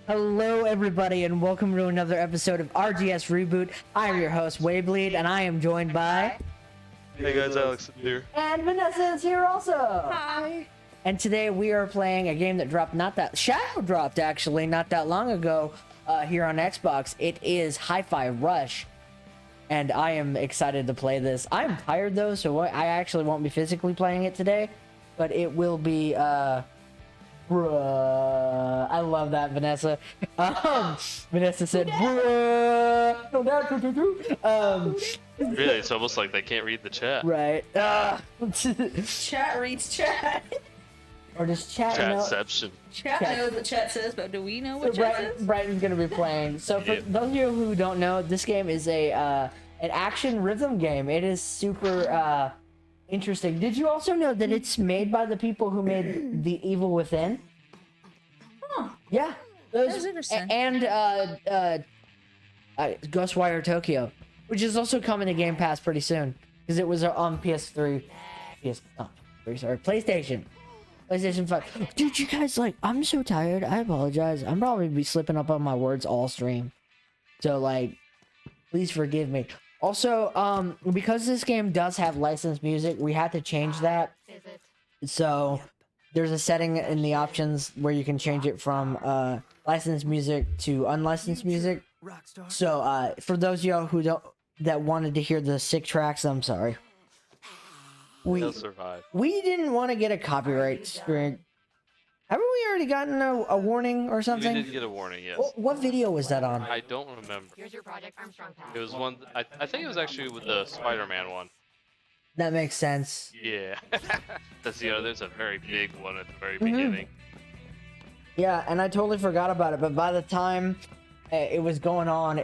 Hello, everybody, and welcome to another episode of RGS Reboot. I am your host, Waybleed, and I am joined by... Hey guys, Alex here. And Vanessa is here also! Hi! And today we are playing a game that Shadow dropped, actually, not that long ago, here on Xbox. It is Hi-Fi Rush, and I am excited to play this. I'm tired, though, so I actually won't be physically playing it today, but it will be, Bruh. I love that, Vanessa. Vanessa said, bruh. Really, it's almost like they can't read the chat. Right. Chat reads chat. Or does chat know? Chatception. Chat knows what chat says, but do we know what So chat says? Brighton's gonna be playing. So for those of you who don't know, this game is an action rhythm game. It is super interesting. Did you also know that it's made by the people who made The Evil Within? Huh. Yeah. That's interesting. And Ghostwire Tokyo, which is also coming to Game Pass pretty soon because it was on PlayStation 5. Dude, you guys, like, I'm so tired. I apologize. I'm probably be slipping up on my words all stream. So, like, please forgive me. Also, because this game does have licensed music, we had to change that. So, there's a setting in the options where you can change it from licensed music to unlicensed music. So, for those of y'all who that wanted to hear the sick tracks, I'm sorry. They'll survive. We didn't want to get a copyright strike. Haven't we already gotten a warning or something? We did get a warning, yes. What video was that on? I don't remember. Here's your Project Armstrong pack. It was one. I think it was actually with the Spider-Man one. That makes sense. Yeah. That's there's a very big one at the very beginning. Yeah, and I totally forgot about it. But by the time it was going on,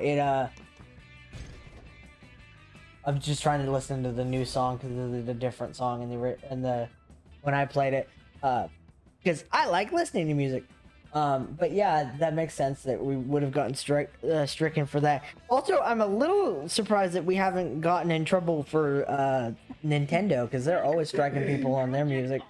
I'm just trying to listen to the new song because of the different song in the when I played it, because I like listening to music. But yeah, that makes sense that we would have gotten stricken for that. Also, I'm a little surprised that we haven't gotten in trouble for Nintendo, because they're always striking people on their music,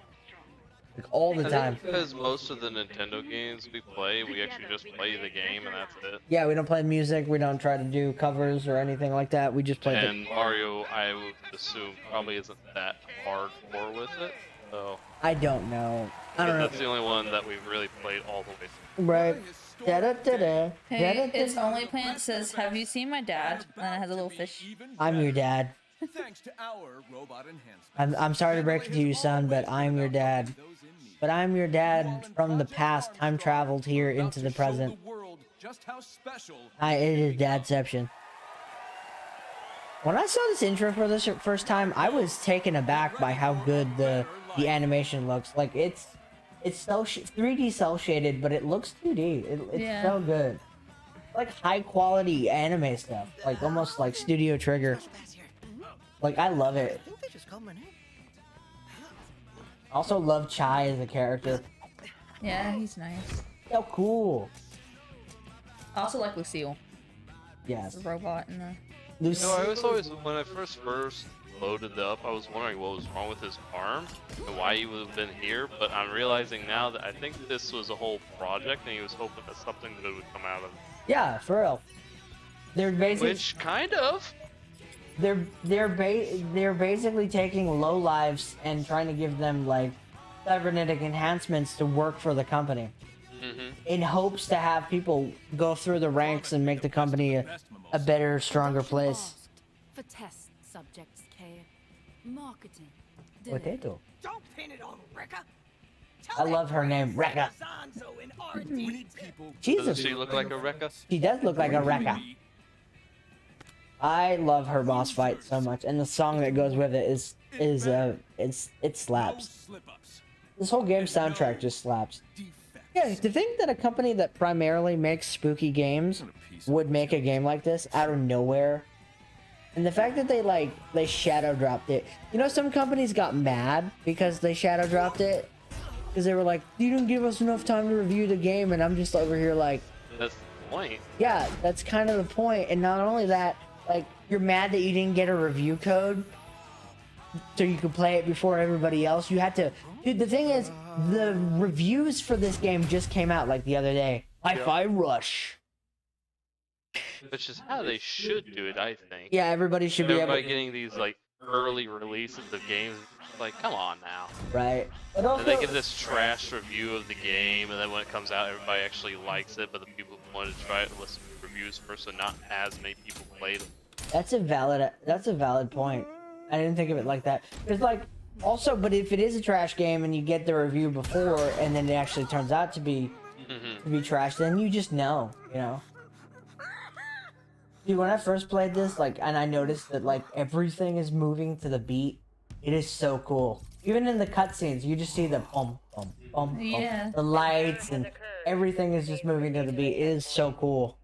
like, all the I time. think because most of the Nintendo games we play, we actually just play the game and that's it. Yeah, we don't play music. We don't try to do covers or anything like that. We just play the. And Mario, I would assume, probably isn't that hardcore with it. So I don't know. I don't know. that's the only one that we've really played all the way through. Right. Da-da-da-da. Hey, Da-da-da. its only plant says, "Have you seen my dad?" And then it has a little fish. I'm your dad. Thanks to our robot enhancement. I'm sorry to break it to you, son, but I'm your dad. But I'm your dad from the past, time traveled here into the present. Just how special. It is Dadception. When I saw this intro for the first time, I was taken aback by how good the animation looks. Like, it's so 3D cell shaded, but it looks 2D. It's Yeah. so good. Like high quality anime stuff, like almost like Studio Trigger. Like, I love it. I think they just called my name. Also love Chai as a character. Yeah, he's nice. So cool. I also like Lucille, Yes. the robot in the. Lucy. No, I was always, when I first loaded up, I was wondering what was wrong with his arm and why he would have been here, but I'm realizing now that I think this was a whole project and he was hoping that something good would come out of it. Yeah, for real. They're basically Which, kind of. they're basically taking low lives and trying to give them like cybernetic enhancements to work for the company in hopes to have people go through the ranks and make the company a better, stronger place. For test subjects care. Marketing. Potato. Don't pin it on Rekka. I love her name, Rekka. We need people. Jesus, Doesn't she look like a Rekka? she does look like a Rekka. I love her boss fight so much, and the song that goes with it it slaps. Slip-ups. This whole game soundtrack just slaps. Yeah, to think that a company that primarily makes spooky games would make a game like this out of nowhere. And the fact that they shadow dropped it. You know, some companies got mad because they shadow dropped it. Because they were like, you didn't give us enough time to review the game, and I'm just over here like, That's the point. yeah, that's kind of the point. And not only that, like, you're mad that you didn't get a review code so you could play it before everybody else. You had to. Dude, the thing is, the reviews for this game just came out like the other day. Hi-Fi Rush. Which is how they should do it, I think. Yeah, everybody should be able. Everybody getting these like early releases of games, like, come on now. Right. But And also, they give this trash review of the game, and then when it comes out, everybody actually likes it, but the people who wanted to try it listen to reviews first, so not as many people played it. that's a valid point. I didn't think of it like that. It's like, also, but if it is a trash game and you get the review before, and then it actually turns out to be trash, then you just know, you know. Dude, when I first played this, like, and I noticed that, like, everything is moving to the beat, it is so cool. Even in the cutscenes, you just see the bum, bum, bum, bum. Yeah. The lights and everything is just moving to the beat. It is so cool.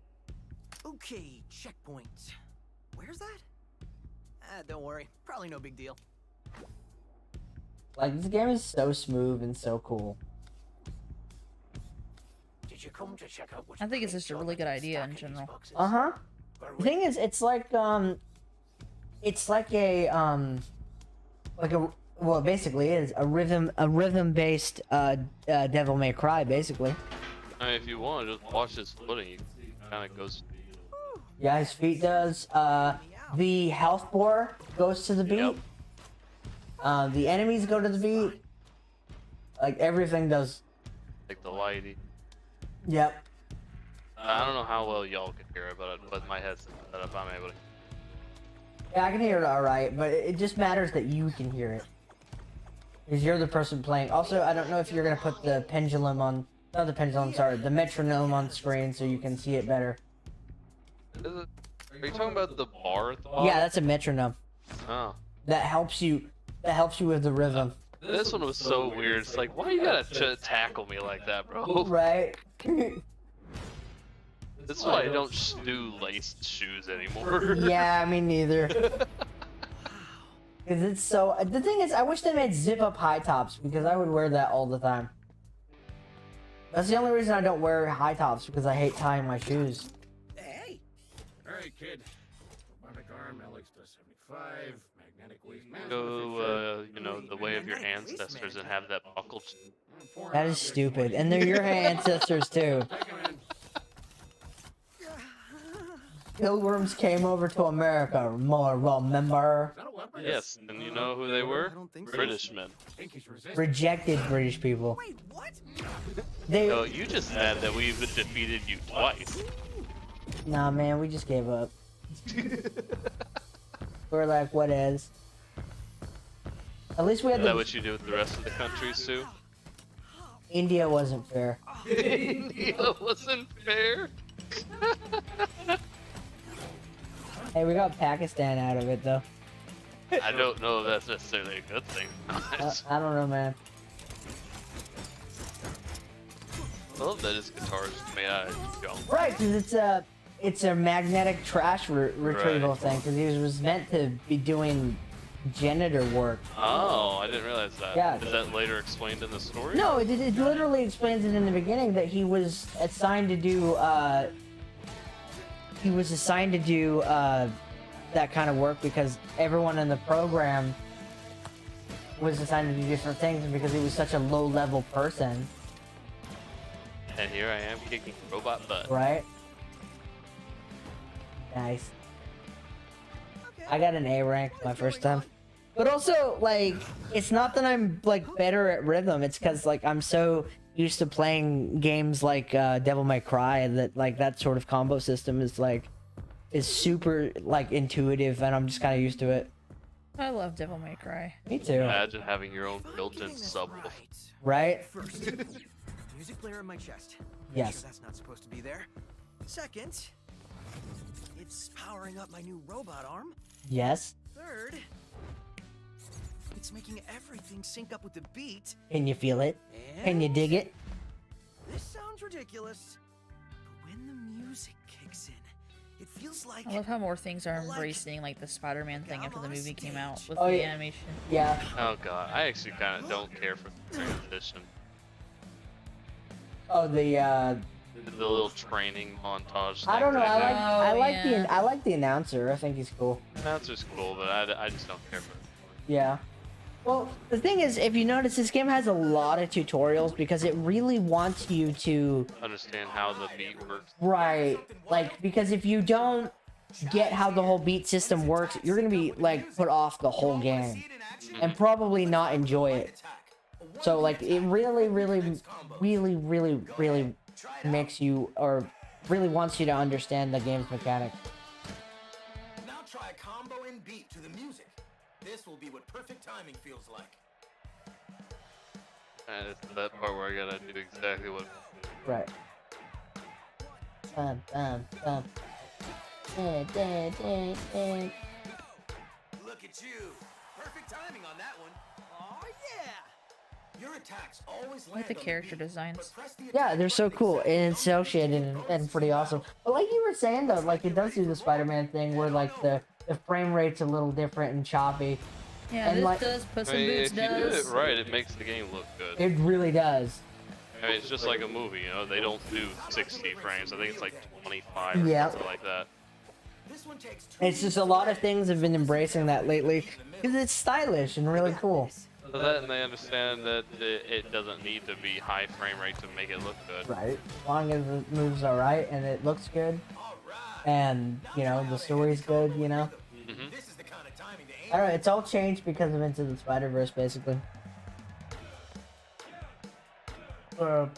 Okay, checkpoint. Where's that? Don't worry. Probably no big deal. Like, this game is so smooth and so cool. Did you come to check out what I think it's just a really good idea in general. Uh-huh. The thing is, it's like a, well, basically it is a rhythm-based, Devil May Cry, basically. I mean, if you want to just watch his footing, it kind of goes. Yeah, his feet does. The health bar goes to the beat. Yep. The enemies go to the beat. Like, everything does. Like the lighty. Yep. I don't know how well y'all can hear it, but my headset set up, I'm able to. Yeah, I can hear it alright, but it just matters that you can hear it. Because you're the person playing. Also, I don't know if you're gonna put the pendulum on, not the pendulum, sorry, the metronome on screen so you can see it better. Are you talking about the bar at the bottom? Yeah, that's a metronome. Oh. That helps you with the rhythm. This one was so weird. It's like, why you gotta tackle me like that, bro? Right? That's why I don't do laced shoes anymore. Yeah, me neither. Because it's so. The thing is, I wish they made zip up high tops because I would wear that all the time. That's the only reason I don't wear high tops, because I hate tying my shoes. Hey, Alright, kid. Robotic arm, LX plus 75, magnetic waist Go, you know, the way of your ancestors and have that buckle. That is stupid. And they're your ancestors too. Pilgrims came over to America, more remember? Yes, and you know who they were? I don't think so. British men. Rejected British people. Wait, what? They, No, you just said that we've defeated you twice. nah, man, we just gave up. We're like, what is? At least we had Is that the what you do with the rest of the countries too? India wasn't fair. India wasn't fair. Hey, we got Pakistan out of it though. I don't know if that's necessarily a good thing. I don't know, man. I love that his guitar is made out of junk. Right, because it's a magnetic trash retrieval Right. thing. Because he was meant to be doing janitor work. Oh, I didn't realize that. Yeah. Is that later explained in the story? No, it literally explains it in the beginning that he was assigned to do that kind of work because everyone in the program was assigned to do different things, and because he was such a low-level person, And here I am kicking robot butt. right? Nice. I got an A rank my first time. But also, like, it's not that I'm, like, better at rhythm. It's because, like, I'm so used to playing games like Devil May Cry that, like, that sort of combo system is super, like, intuitive, and I'm just kind of used to it. I love Devil May Cry. Me too. Imagine having your own built-in subwoofer. Right? First, music player in my chest. Yes. Sure that's not supposed to be there. Second, it's powering up my new robot arm. Yes. Third, it's making everything sync up with the beat. Can you feel it? And Can you dig it? this sounds ridiculous, but when the music kicks in, it feels like I love how more things are embracing like the Spider-Man thing after the movie came out with Oh, the yeah. animation. Yeah. Oh god, I actually kind of don't care for the transition. Oh, the The little training montage. I don't know. I like Oh, yeah. I like the announcer. I think he's cool. That's just cool, but I just don't care for it. Yeah. Well, the thing is, if you notice, this game has a lot of tutorials because it really wants you to Understand how the beat works. right, like, because if you don't get how the whole beat system works, you're gonna be like put off the whole game and probably not enjoy it. So like, it really makes you, or really wants you to understand the game's mechanics. Now try a combo and beat to the music. This will be what perfect timing feels like. And it's that part where I gotta do exactly what. Right. Bum, bum, bum. Look at you. Perfect timing on that one. oh yeah. Your attacks always I land like the on character beat, designs. but press the Yeah, attack they're so button cool exactly and associated and pretty awesome. But like you were saying though, like it does do the Spider-Man thing where like the frame rate's a little different and choppy. Yeah, And, this like- does put I some mean, boots if you do it does. right, it makes the game look good. It really does. I mean, it's just like a movie, you know. They don't do 60 frames. I think it's like 25 or Yeah. something like that. This one takes 2 It's just a lot of things have been embracing that lately because it's stylish and really cool. So that, and they understand that it doesn't need to be high frame rate to make it look good. Right. As long as it moves alright and it looks good and, you know, the story's good, you know. Hmm. This is the kind of timing to aim. I don't know, it's all changed because of Into the Spider-Verse basically. I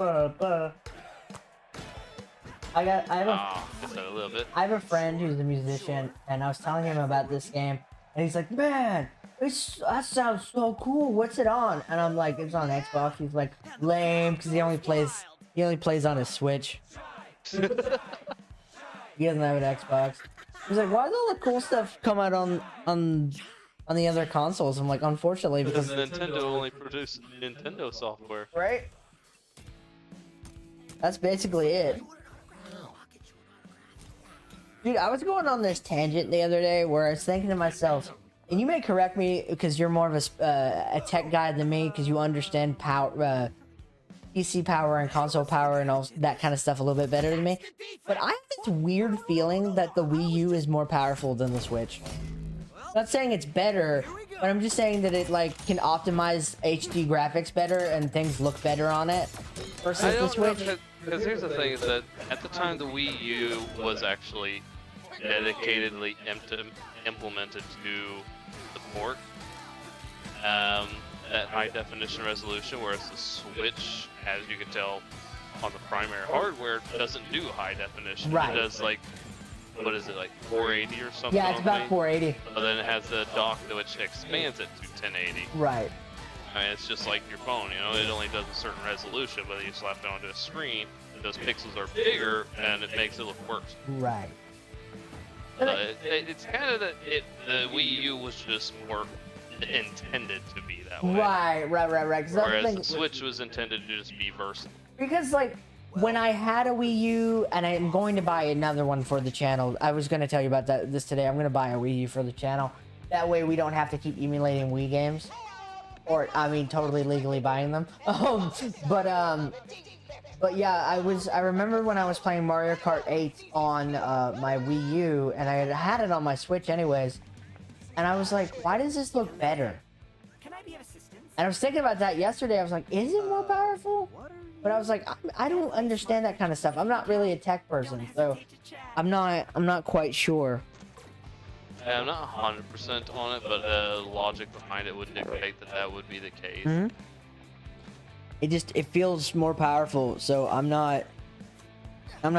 have a Ah, just a little bit. I have a friend who's a musician, and I was telling him about this game, and he's like, "Man, that sounds so cool. What's it on?" And I'm like, "It's on Xbox." He's like, "Lame," because he only plays on his Switch. He doesn't have an Xbox. He's like, "Why does all the cool stuff come out on the other consoles?" I'm like, "Unfortunately, Because because Nintendo only produces Nintendo software. right." That's basically it. Dude, I was going on this tangent the other day where I was thinking to myself, and you may correct me because you're more of a tech guy than me because you understand PC power and console power and all that kind of stuff a little bit better than me. But I have this weird feeling that the Wii U is more powerful than the Switch. Not saying it's better, but I'm just saying that it like can optimize HD graphics better and things look better on it versus I the don't know, Switch. because here's the thing: is that at the time the Wii U was actually dedicatedly implemented to the port. At high definition resolution, whereas the Switch, as you can tell on the primary hardware, doesn't do high definition. Right. It does like, what is it, like 480 or something? Yeah, it's about 480. But then it has the dock which expands it to 1080. Right. I mean, it's just like your phone, you know, it only does a certain resolution, but you slap it onto a screen, those pixels are bigger, and it makes it look worse. Right. It's kind of the Wii U was just more intended to be that way. Right. 'Cause that's the Whereas thing- the Switch was intended to just be versatile. Because like when I had a Wii U and I'm going to buy another one for the channel, I was going to tell you about this today. I'm going to buy a Wii U for the channel. That way we don't have to keep emulating Wii games, or I mean totally legally buying them. But yeah, I remember when I was playing Mario Kart 8 on my Wii U, and I had it on my Switch anyways, and I was like, why does this look better? Can I be of assistance? And I was thinking about that yesterday. I was like, is it more powerful? But I was like, I don't understand that kind of stuff. I'm not really a tech person, so I'm not quite sure. Yeah, I'm not 100% on it, but logic behind it would dictate that would be the case. Mm-hmm. It feels more powerful, so I'm not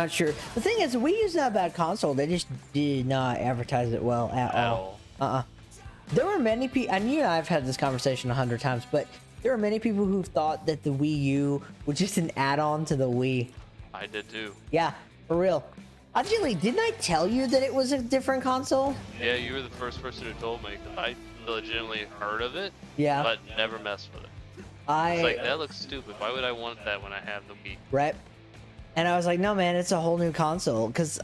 sure. The thing is, Wii U's not a bad console. They just did not advertise it well at all. There were many people, and you and I have had this conversation 100 times, but there are many people who thought that the Wii U was just an add-on to the Wii. I did too. Yeah, for real. Actually, didn't I tell you that it was a different console? Yeah, you were the first person who told me. I legitimately heard of it, Yeah. but never messed with it. It's like, that looks stupid. Why would I want that when I have the Wii? Right. And I was like, no, man, it's a whole new console. Because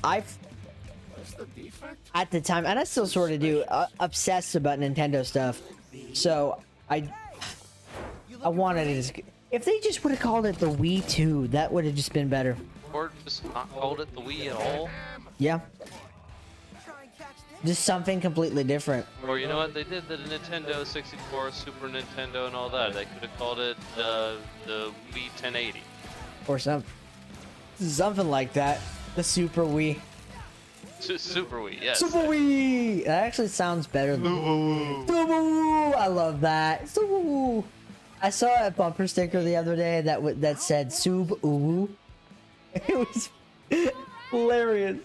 at the time, and I still sort of do, obsessed about Nintendo stuff. So I wanted it as... If they just would have called it the Wii 2, that would have just been better. Or just not called it the Wii at all. Yeah. Just something completely different. Or you know what? They did the Nintendo 64, Super Nintendo, and all that. They could have called it the Wii 1080. Or something like that. The Super Wii. Super Wii, yes. Super Wii! That actually sounds better than... Super Wii! I love that. Super Wii! I saw a bumper sticker the other day that said Sub Uwu. It was hilarious.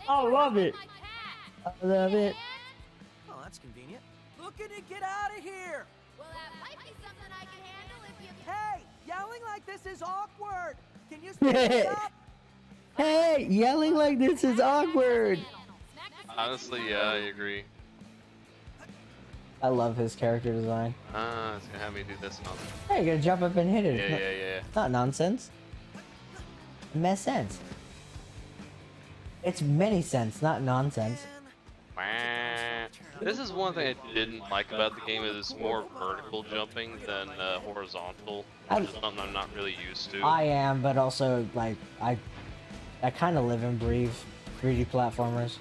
I love it. I love it. Oh, that's convenient. Looking to get out of here. Well, that might be something I can handle if you... Hey, yelling like this is awkward. Can you speak up? Hey, yelling like this is awkward. Honestly, yeah, I agree. I love his character design. It's gonna have me do this and all that. Hey, you're gonna jump up and hit it. Yeah. Not nonsense. It makes sense. It's many sense, not nonsense. Wah. This is one thing I didn't like about the game. Is it's more vertical jumping than horizontal, which is something I'm not really used to. I am, but also like I kind of live and breathe 3D platformers.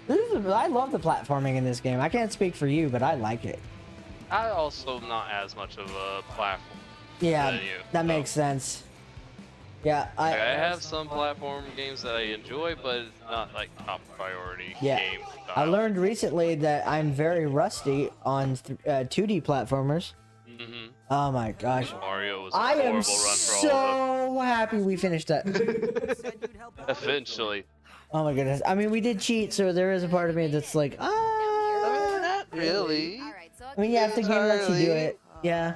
I love the platforming in this game. I can't speak for you, but I like it. I also not as much of a platform. Yeah, than you, that so. makes sense. Yeah, I have some platform games that I enjoy, but it's not like top priority game style. I learned recently that I'm very rusty on 2D platformers. Oh my gosh. Mario was a I horrible am run for all of so happy we finished that. us. Eventually. Oh my goodness. I mean, we did cheat, so there is a part of me that's like, Not really. Alright, so I mean, yeah, if the game lets you do it. Yeah.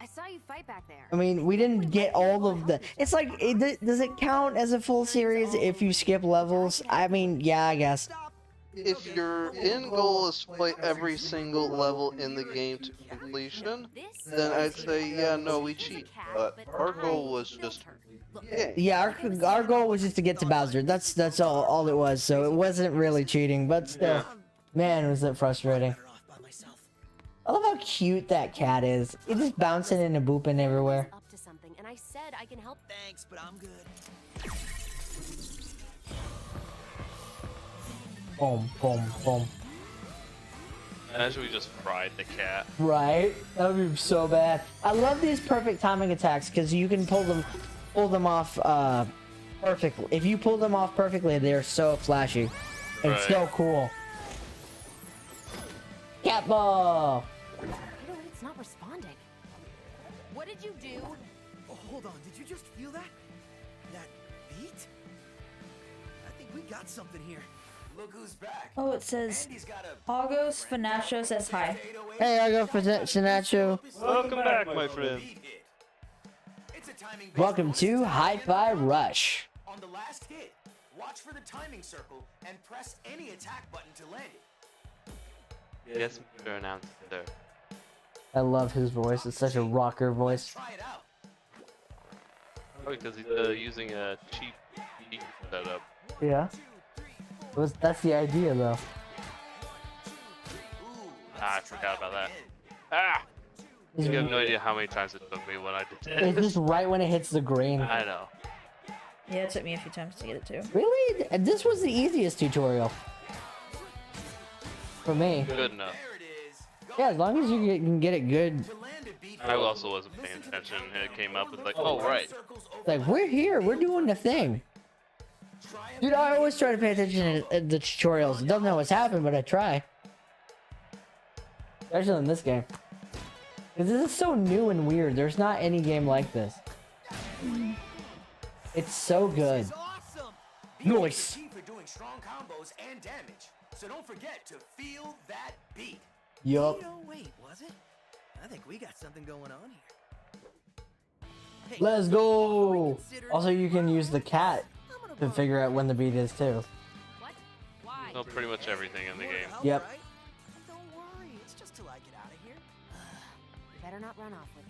I saw you fight back there. I mean, we didn't get all of the... It's like, does it count as a full series if you skip levels? I mean, yeah, I guess. If your end goal is to play every single level in the game to completion, then I'd say, yeah, no, we cheat. But our goal was just... Yeah, our goal was just to get to Bowser. That's all it was. So it wasn't really cheating, but still, man, was it frustrating. I love how cute that cat is. It's just bouncing and booping everywhere. Up to something, and I said I can help. Thanks, but I'm good. Boom, boom, boom. Imagine we just fried the cat. Right? That would be so bad. I love these perfect timing attacks because you can pull them off perfectly. If you pull them off perfectly, they're so flashy. It's Right. so cool. Cat ball. You know what? It's not responding. What did you do? Oh, hold on. Did you just feel that? That beat? I think we got something here. Look who's back. Oh, it says Andy's got a August Finacho says hi. Hey, I go for Sinacho. Welcome back, my friend. beat hit. It's a timing Welcome to Hi-Fi Rush. On the last hit, watch for the timing circle and press any attack button to land it. Yes, Mr. Announcer. I love his voice. It's such a rocker voice. Try it out. Probably because he's using a cheap beat setup. Yeah. That's the idea, though. Ah, I forgot about that. Ah! You have no idea how many times it took me when I did It's it. just right when it hits the green. I know. Yeah, it took me a few times to get it too. Really? This was the easiest tutorial. For me. Good enough. There it is. Go Yeah, as long as you can get it good. to land a beat. I also wasn't paying attention, and it came up and like, oh right. Circles over. Like, we're here. We're doing the thing. Try Dude, I always try to pay attention to the tutorials. Don't know what's happening, but I try. Especially in this game. Because this is so new and weird. There's not any game like this. It's so good. This is awesome. Nice. Key for doing strong combos and damage. So don't forget to feel that beat. Yup. Oh, wait, was it? I think we got something going on here. Hey, Let's go. Also, you can use the cat I'm gonna to borrow- figure out when the beat is, too. What? Why? No, pretty much everything in the game. Yep. Right? Don't worry, it's just till I get out of here. Better not run off with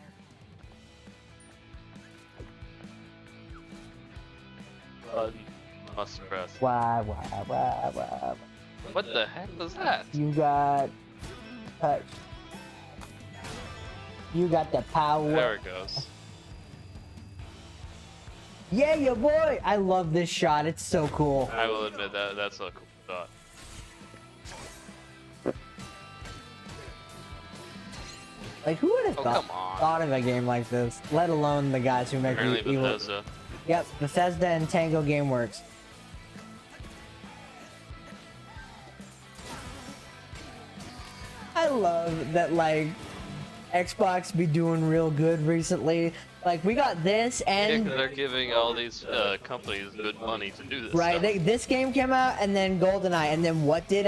her. Button must press. Why? What the heck was that? You got touch. You got the power. There it goes. Yeah, your boy. I love this shot. It's so cool. I will admit that that's a cool shot. Like, who would have Oh, come on. thought of a game like this? Let alone the guys who make Apparently Evil. Bethesda. Yep, Bethesda and Tango Gameworks. I love that, like, Xbox be doing real good recently. Like, we got this Yeah, and 'cause they're giving all these companies good money to do this right, stuff. this game came out and then GoldenEye, and then what did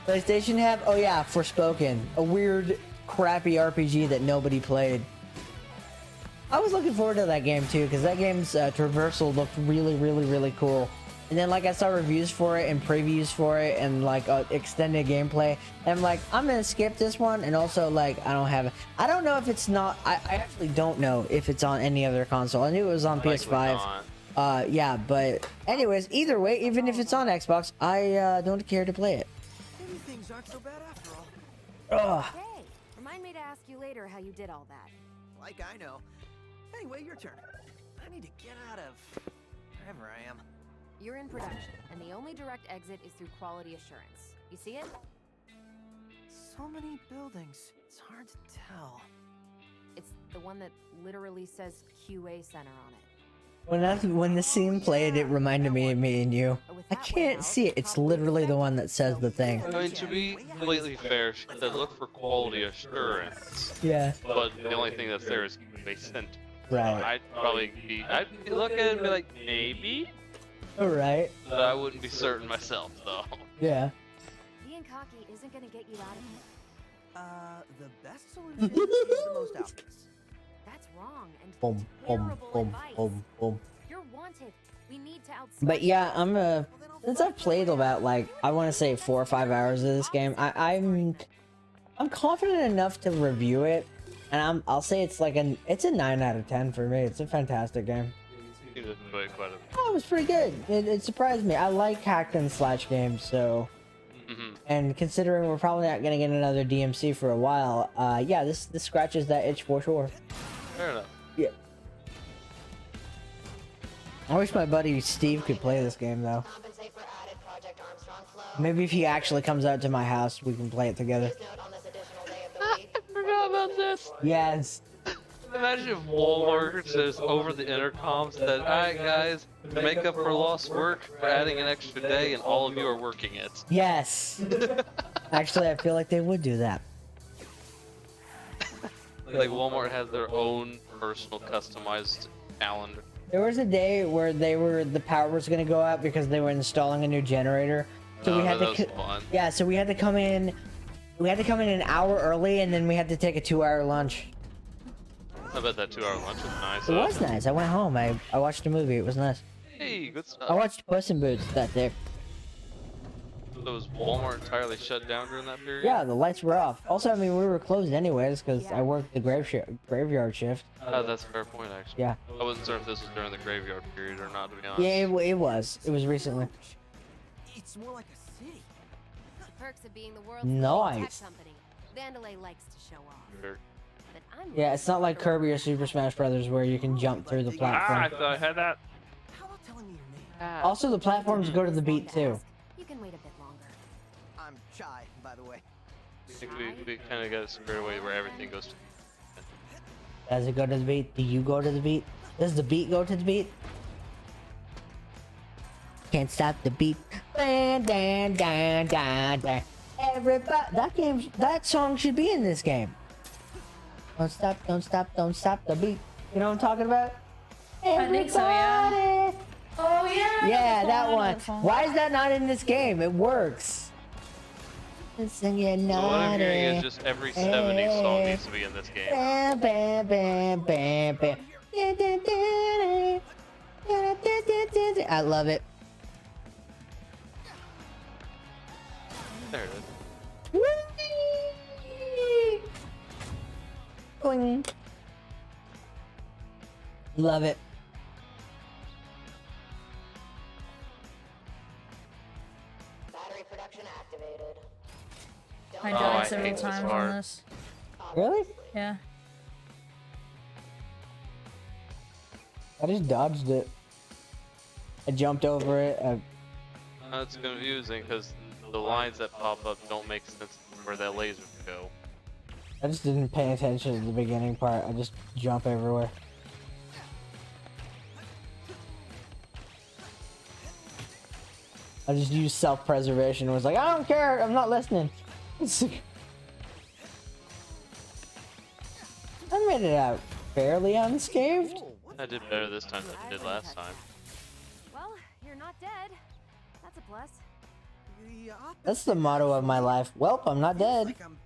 PlayStation have? Oh yeah, Forspoken, a weird, crappy RPG that nobody played. I was looking forward to that game too, because that game's traversal looked really cool. And then like I saw reviews for it and previews for it and like extended gameplay. And I'm like, I'm gonna skip this one. And also like I don't know if it's not. I actually don't know if it's on any other console. I knew it was on Likely PS5. not. Yeah, but anyways, either way, even if it's on Xbox, I don't care to play it. Maybe things aren't so bad after all. Ugh. Hey, remind me to ask you later how you did all that. Like I know. Anyway, your turn. I need to get out of wherever I am. You're in production, and the only direct exit is through quality assurance. You see it? So many buildings. It's hard to tell. It's the one that literally says QA Center on it. When the scene played, it reminded me of me and you. I can't see it. It's literally the one that says the thing. I mean, to be completely fair, she said look for quality assurance. Yeah. But the only thing that's there is QA Center. Right. I'd be looking and be like, maybe? All right. But I wouldn't be certain myself, though. Yeah. Being cocky isn't gonna get you out of here. The best solution is the most obvious. That's wrong and Boom, boom, terrible boom, advice. boom, boom. You're wanted. We need to outsmart But yeah, you. since I've played about like I want to say 4 or 5 hours of this game, I'm confident enough to review it, and I'll say it's a 9 out of 10 for me. It's a fantastic game. You seem to enjoy it quite a bit. Oh, it was pretty good. It surprised me. I like hack and slash games, so And considering we're probably not gonna get another DMC for a while, yeah, this scratches that itch for sure. Fair enough. Yeah. I wish my buddy Steve could play this game though. Maybe if he actually comes out to my house, we can play it together. I forgot about this. Yes. Imagine if Walmart just over the intercom said, "Alright guys, to make up for lost work, we're adding an extra day and all of you are working it." Yes. Actually, I feel like they would do that. Like Walmart has their own personal customized calendar. There was a day where the power was gonna go out because they were installing a new generator. So we had that to was fun. yeah, so we had to come in an hour early and then we had to take a 2-hour lunch. I bet that 2-hour lunch was nice. It was nice. I went home. I watched a movie. It was nice. Hey, good stuff. I watched Puss in Boots that day. So was Walmart entirely shut down during that period? Yeah, the lights were off. Also, I mean, we were closed anyways because I worked the graveyard shift. Oh, that's a fair point, actually. Yeah. I wasn't sure if this was during the graveyard period or not, to be honest. Yeah, it was. It was recently. It's more like a city. The perks of being the world's Nice. leading tech company. Vandalay likes to show off. Sure. But I'm Yeah, it's not like Kirby or Super Smash Brothers where you can jump through the I platform. thought I had that. How about telling me your name? Also, the platforms go to the beat too. You can wait a bit longer. I'm Chai, by the way. I think we kind of got it squared away where everything goes to. Does it go to the beat? Do you go to the beat? Does the beat go to the beat? Can't stop the beat. Dan, dan, dan, dan, dan. Everybody, that song should be in this game. Don't stop, don't stop, don't stop the beat. You know what I'm talking about? I think so, yeah. Everybody. Oh yeah. Yeah, that one. That song. Why is that not in this game? It works. Listen, you're So what I'm hearing naughty. is just every 70s song needs to be in this game. Bam, bam, bam, bam, bam. I love it. There it is. Whee! Boing. Love it. I I died several hate this times on part. this. Really? Yeah. I just dodged it. I jumped over it. It's confusing because the lines that pop up don't make sense where that laser would go. I just didn't pay attention to the beginning part. I just jump everywhere. I just used self-preservation. Was like, I don't care. I'm not listening. I made it out fairly unscathed. I did better this time than I did last time. Well, you're not dead. That's a plus. That's the motto of my life. Welp, I'm not dead. Like I'm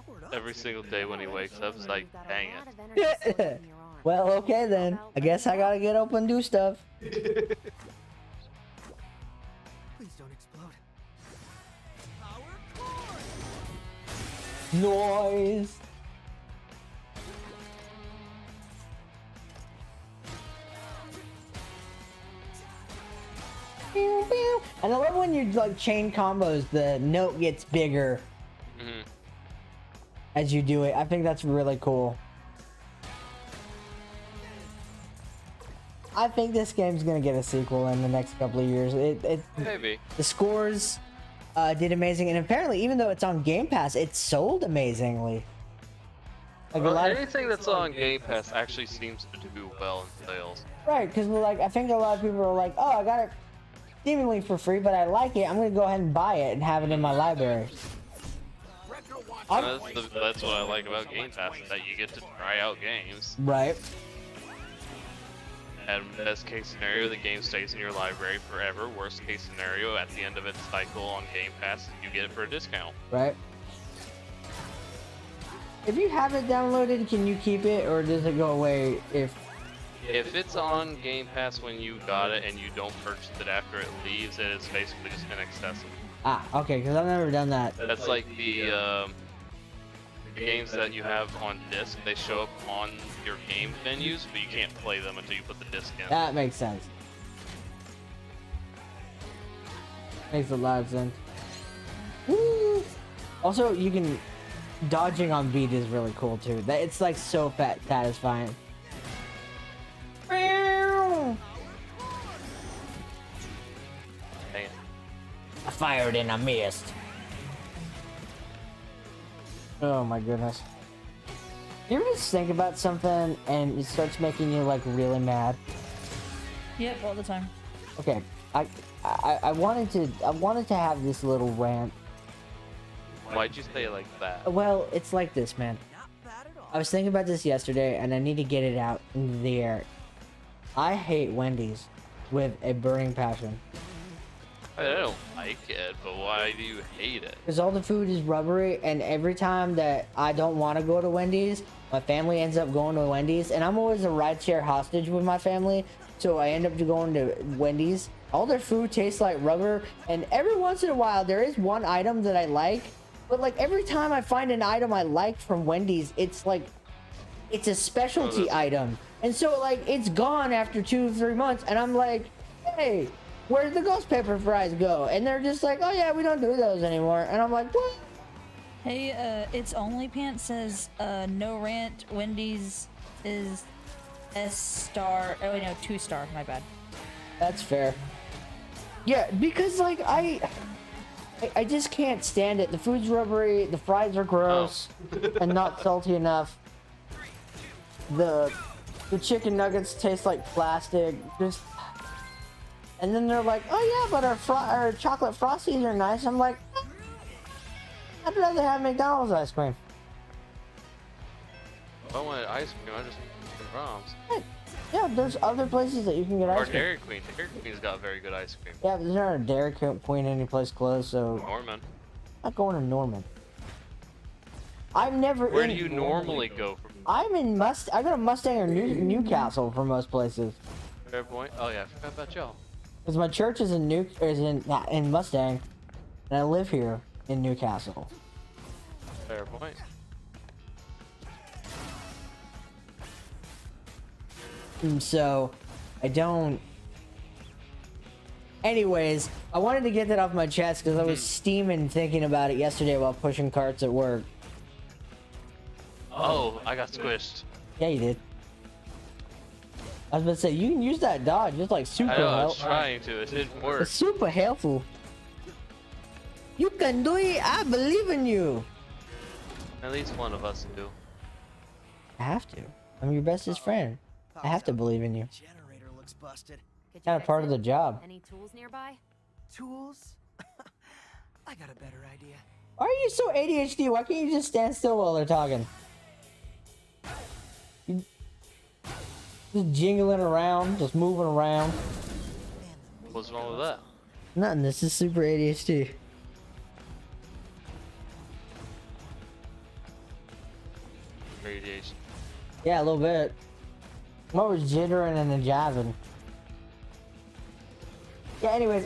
powered up. Every single day when he wakes up, it's like, You've got a dang lot it. of energy stored in your arm. Well, okay then. I guess I gotta get up and do stuff. Please don't explode. Power core! Noise. And I love when you like chain combos, the note gets bigger Mhm. as you do it. I think that's really cool. I think this game's gonna get a sequel in the next couple of years. Maybe. The scores did amazing, and apparently, even though it's on Game Pass, it sold amazingly. Like a Well, lot of, anything that's on Game Pass actually seems to do well in sales. right? Because like I think a lot of people are like, "Oh, I got it seemingly for free, but I like it. I'm gonna go ahead and buy it and have it in my library." That's what I like about Game Pass, is that you get to try out games. Right. And best case scenario, the game stays in your library forever. Worst case scenario, at the end of its cycle on Game Pass, you get it for a discount. Right. If you have it downloaded, can you keep it, or does it go away if? If it's on Game Pass when you got it and you don't purchase it after it leaves, it is basically just inaccessible. Ah, okay, because I've never done that. That's like the games that you have on disc. They show up on your game menus, but you can't play them until you put the disc in. That makes sense. Makes a lot of sense. Woo! Also, you can dodging on beat is really cool too. That it's like so satisfying. Dang it. I fired and I missed. Oh my goodness. You ever just think about something and it starts making you like really mad? Yep, all the time. Okay, I wanted to have this little rant. Why'd you say it like that? Well, it's like this, man. Not bad at all. I was thinking about this yesterday and I need to get it out in the air. I hate Wendy's with a burning passion. I don't like it, but why do you hate it? Because all the food is rubbery, and every time that I don't want to go to Wendy's, my family ends up going to Wendy's, and I'm always a rideshare hostage with my family, so I end up going to Wendy's. All their food tastes like rubber, and every once in a while there is one item that I like, but like every time I find an item I like from Wendy's, it's like it's a specialty item, and so like it's gone after 2 or 3 months, and I'm like, hey, where'd the ghost pepper fries go? And they're just like, oh yeah, we don't do those anymore. And I'm like, what? Hey, it's Only Pants says, no rant, Wendy's is S-star, oh wait, no, 2-star, my bad. That's fair. Yeah, because like I just can't stand it. The food's rubbery, the fries are gross and not salty enough. The chicken nuggets taste like plastic. Just, and then they're like, oh yeah, but our chocolate frosties are nice. I'm like, I'd rather have McDonald's ice cream. If I wanted ice cream, I just get Brahms. Hey, yeah, there's other places that you can get Or ice cream. Dairy Queen. Dairy Queen's got very good ice cream. Yeah, but there's not a Dairy Queen any place close, so Norman. I'm not going to Norman. I'm never Where in. do you normally go from? I'm in I go to Mustang or Newcastle for most places. Fair point. Oh yeah, I forgot about y'all. Because my church is in in Mustang, and I live here in Newcastle. Fair point. And so, I don't. Anyways, I wanted to get that off my chest because I was steaming thinking about it yesterday while pushing carts at work. Oh, I got squished. Yeah, you did. I was about to say, you can use that dodge. It's like super I know, I was helpful. trying to. It didn't work. It's super helpful. You can do it. I believe in you. At least one of us do. I have to. I'm your bestest friend. I have to believe in you. Generator looks busted. Could you Kind of fix part of it? the job. Any tools nearby? Tools? I got a better idea. Why are you so ADHD? Why can't you just stand still while they're talking? You just jingling around, just moving around. What's wrong with that? Nothing. This is super ADHD. Radiation. Yeah, a little bit. I'm always jittering and then jabbing. Yeah, anyways,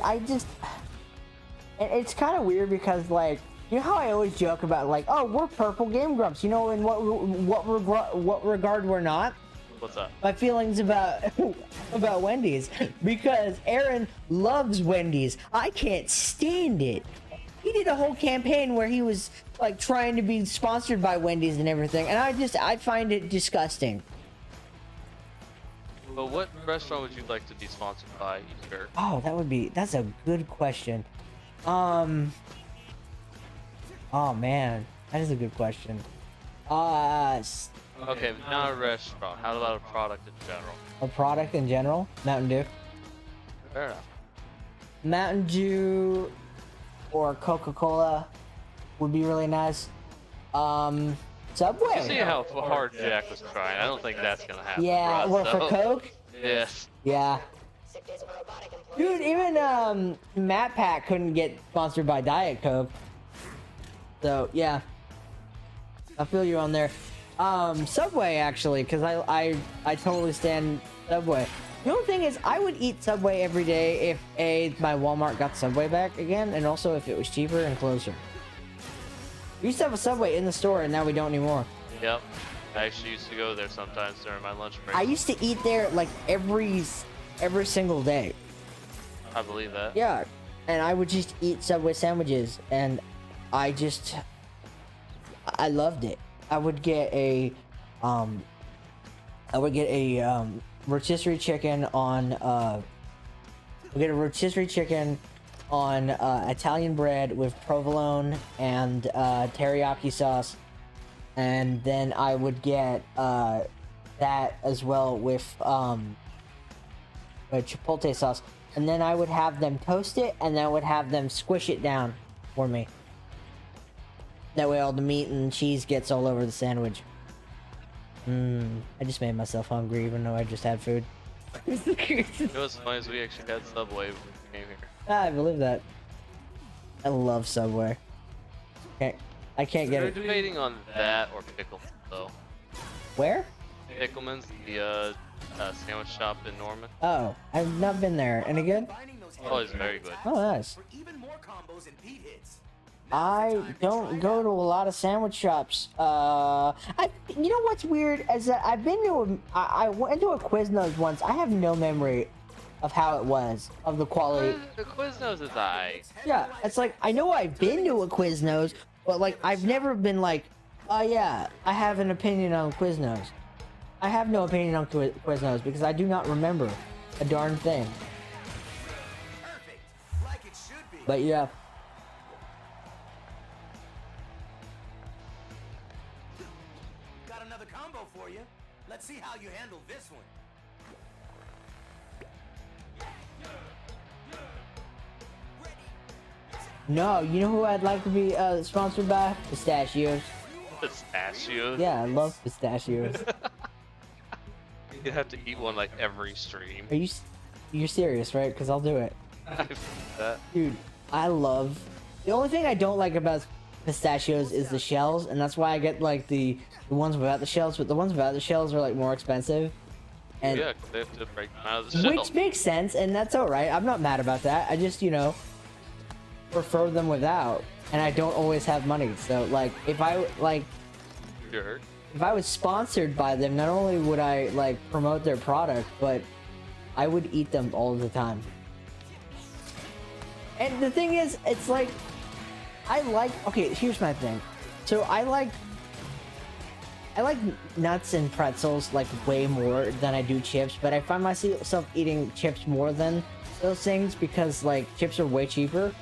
it's kind of weird because, like, you know how I always joke about, like, oh, we're purple Game Grumps, you know, in what regard we're not? What's up? My feelings about Wendy's, because Aaron loves Wendy's. I can't stand it. He did a whole campaign where he was like trying to be sponsored by Wendy's and everything, and I find it disgusting. But what restaurant would you like to be sponsored by, you jerk? Oh, that's a good question. Oh man, that is a good question. Okay, not a restaurant. How about a product in general? A product in general? Mountain Dew. Fair enough. Mountain Dew or Coca-Cola would be really nice. Subway. You see how hard Jack was trying. I don't think that's gonna happen. Yeah, for well, us, for though. Coke? Yes. Yeah. Dude, even Matt Pack couldn't get sponsored by Diet Coke. So, yeah. I feel you on there. Subway, actually, because I totally stand Subway. The only thing is, I would eat Subway every day if my Walmart got Subway back again, and also if it was cheaper and closer. We used to have a Subway in the store, and now we don't anymore. Yep. I actually used to go there sometimes during my lunch break. I used to eat there like every single day. I believe that. Yeah, and I would just eat Subway sandwiches, and I loved it. I would get a rotisserie chicken on Italian bread with provolone and teriyaki sauce, and then I would get that as well with chipotle sauce, and then I would have them toast it, and then I would have them squish it down for me. That way all the meat and cheese gets all over the sandwich. I just made myself hungry even though I just had food. It was funny as we actually had Subway when we came here. I believe that. I love Subway. I can't get We're it. debating on that or Pickleman's though. Where? Pickleman's, the sandwich shop in Norman. Oh, I've not been there. Any good? Oh, it's very good. Oh, nice. For even more combos and beat hits. I don't go to a lot of sandwich shops. You know what's weird is that I've been to I went to a Quiznos once. I have no memory of how it was, of the quality. The Quiznos is aight. Yeah, it's like I know I've been to a Quiznos, but like I've never been like, oh yeah, I have an opinion on Quiznos. I have no opinion on Quiznos because I do not remember a darn thing. Perfect. Like it should be. But yeah. Got another combo for you. Let's see how you handle this one. No, you know who I'd like to be sponsored by? Pistachios. Pistachios? Yeah, I love pistachios. You have to eat one like every stream. Are you're serious, right? Because I'll do it. I feel that. Dude, I love... The only thing I don't like about pistachios is the shells, and that's why I get like the ones without the shells, but the ones without the shells are like more expensive. And Yeah, 'cause they have to break them out of the shell. which makes sense, and that's alright. I'm not mad about that. I just, prefer them without, and I don't always have money. So like if I Sure. if I was sponsored by them, not only would I like promote their product, but I would eat them all the time. And the thing is, it's like okay, here's my thing. So I like nuts and pretzels like way more than I do chips, but I find myself eating chips more than those things because like chips are way cheaper.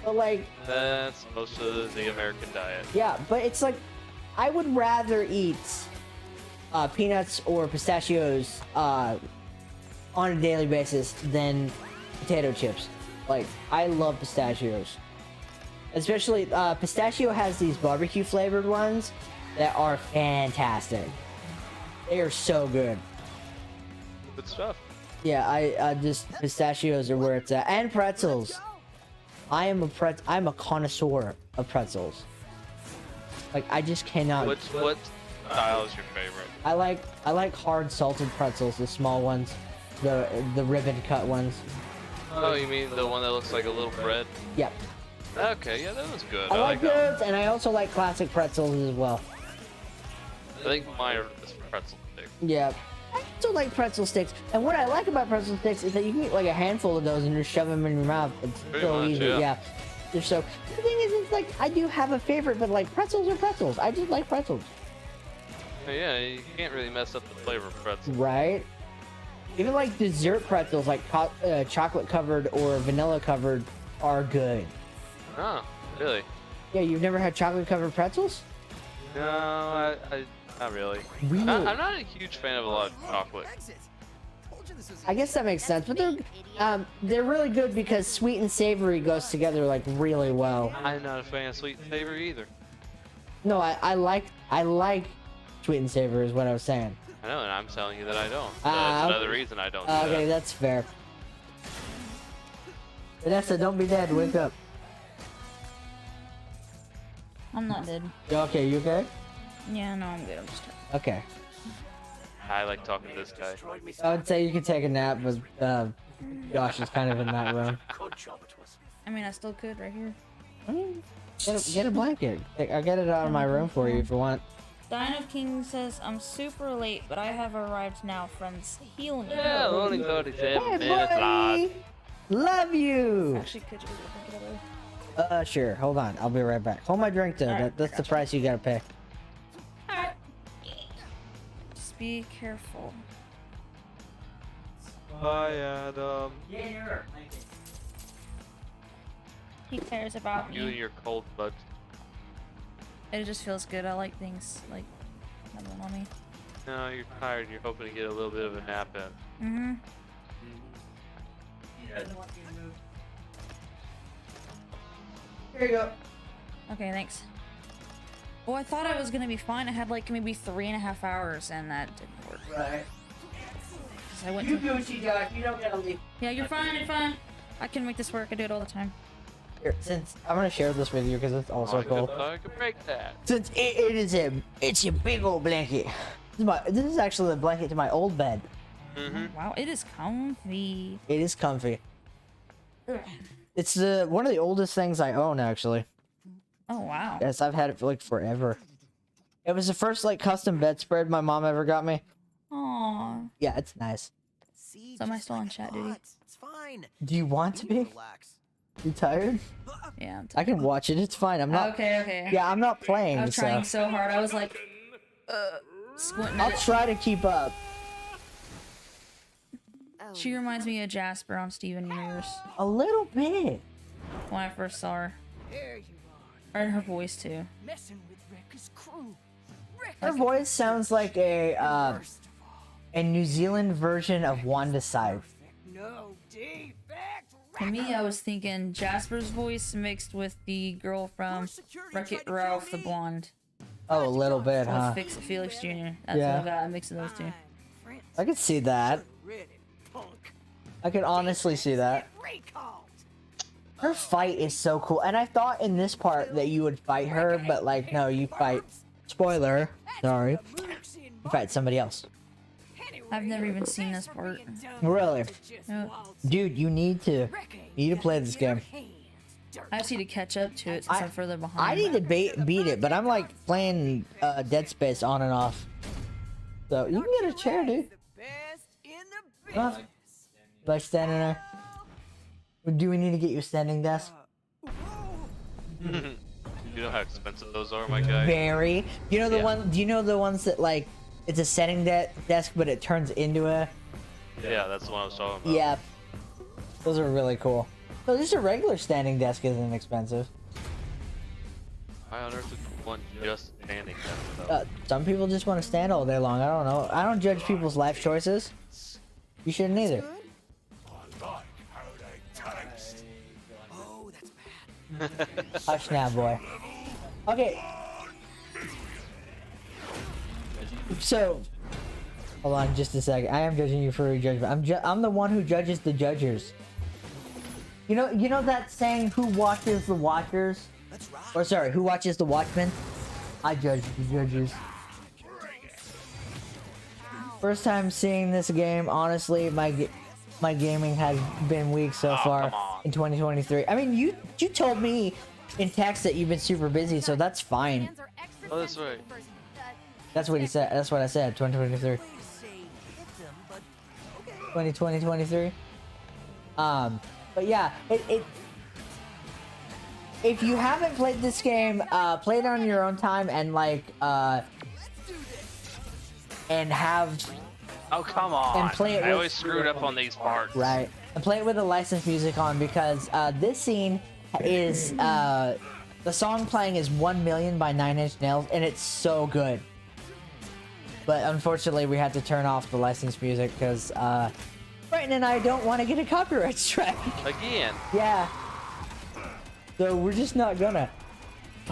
But like, That's most of the American diet. yeah, but it's like I would rather eat peanuts or pistachios on a daily basis than potato chips. Like, I love pistachios. Especially, pistachio has these barbecue flavored ones that are fantastic. They are so good. Good stuff. Yeah, I just, pistachios are where it's at. And pretzels. I'm a connoisseur of pretzels. Like, I just cannot. What style is your favorite? I like hard salted pretzels, the small ones, the ribbon cut ones. Oh, you mean the one that looks like a little bread? Yep. Okay, yeah, that was good. I like that. those, and I also like classic pretzels as well. I think mine are just pretzel stick. Yeah. I also like pretzel sticks, and what I like about pretzel sticks is that you can eat like a handful of those and just shove them in your mouth. It's Pretty so much, easy. yeah. Yeah. They're so. The thing is, it's like I do have a favorite, but like pretzels are pretzels. I just like pretzels. Yeah, you can't really mess up the flavor of pretzel. Right. Even like dessert pretzels, like chocolate covered or vanilla covered, are good. Oh, really? Yeah, you've never had chocolate covered pretzels? No, I not really. Really? I'm not a huge fan of a lot of chocolate. I guess that makes sense, but they're really good because sweet and savory goes together like really well. I'm not a fan of sweet and savory either. No, I like sweet and savory is what I was saying. I know, and I'm telling you that I don't. So Ah, that's another reason I don't do Okay, that. that's fair. Vanessa, don't be dead. Wake up. I'm not dead. Okay, you okay? Yeah, no, I'm good. I'm just tired. Okay. I like talking to this guy. I would say you could take a nap, but Josh is kind of in that room. I mean, I still could right here. Get a blanket. I'll get it out of my room for you if you want. Dino King says, I'm super late, but I have arrived now, friends. Heal me. Yeah, only 37 Hey, minutes, lad. buddy! Love you! Actually, could you get a blanket over there? Sure. Hold on. I'll be right back. Hold my drink though. Alright, That's the price you gotta pay. Just be careful. Hi, Adam. He cares about You and me. your cold butt. It just feels good. I like things like nuzzling on me. No, you're tired. You're hoping to get a little bit of a nap in. Mm-hmm. Here you go. Okay, thanks. Well, I thought I was gonna be fine. I had like maybe 3.5 hours, and that didn't work. Right. 'Cause I went You to. Gucci, Josh. You don't gotta leave. Yeah, you're fine. You're fine. I can make this work. I do it all the time. Here, since I'm gonna share this with you because it's also I cool. could break that. Since it's a big old blanket. This is actually the blanket to my old bed. Mm-hmm. Wow, it is comfy. It is comfy. It's one of the oldest things I own actually. Oh wow. Yes, I've had it for like forever. It was the first like custom bedspread my mom ever got me. Aw. Yeah, it's nice. See, So am I just still on like chat I duty? thought. It's fine. Do you want to You need be? relax. You tired? Yeah. I'm I can watch it. It's fine. I'm not. Okay. Yeah, I'm not playing. I was so trying so hard. I was like, squinting. I'll At it. try to keep up. Oh, She reminds me of Jasper on Steven Universe A little bit. when I first saw her. There you Or her voice too. messing with Wrecker's crew. Her voice sounds like a New Zealand version of Wanda Side. No defect. To me, I was thinking Jasper's voice mixed with the girl from Wreck-It Ralph, the blonde. Oh, a little bit, huh? With Felix Jr. That's Yeah. what I got. I'm mixing those two. I could see that. I could honestly see that. Her fight is so cool, and I thought in this part that you would fight her, but like, no, you fight. Spoiler. Sorry. You fight somebody else. I've never even seen this part. Really, No, dude, you need to play this game. I just need to catch up to it since I'm further behind. I need to beat it, but I'm like playing Dead Space on and off. So you can get a chair, dude. Huh? Like standing there. Do we need to get you a standing desk? You know how expensive those are, my guy? Very. You know the Yeah. one? Do you know the ones that like it's a setting desk, but it turns into a? Yeah, that's the one I was talking about. Yeah. Those are really cool. No, just a regular standing desk isn't expensive. Why on earth would you want just standing there? Some people just want to stand all day long. I don't know. I don't judge people's life choices. You shouldn't either. Oh, that's bad. Hush now, boy. Okay. So, hold on just a second. I am judging you for your judgment. I'm the one who judges the judgers. You know that saying, who watches the watchers? Let's rock. Or sorry, who watches the watchmen? I judge the judges. First time seeing this game, honestly, my gaming has been weak so far come on. in 2023. I mean, you told me in text that you've been super busy, so that's fine. fans are extra Oh, that's sensitive right. for- That's what he said. That's what I said. 2023. Say hit them, but okay. 2020, 23. But yeah, if you haven't played this game, play it on your own time and like, and have, Oh, come on. And play it I with- always screwed up on these parts. right, and play it with the licensed music on because, this scene is, the song playing is 1 Million by Nine Inch Nails and it's so good. But unfortunately we had to turn off the licensed music because, Brighton and I don't want to get a copyright strike. Again. Yeah. So we're just not gonna.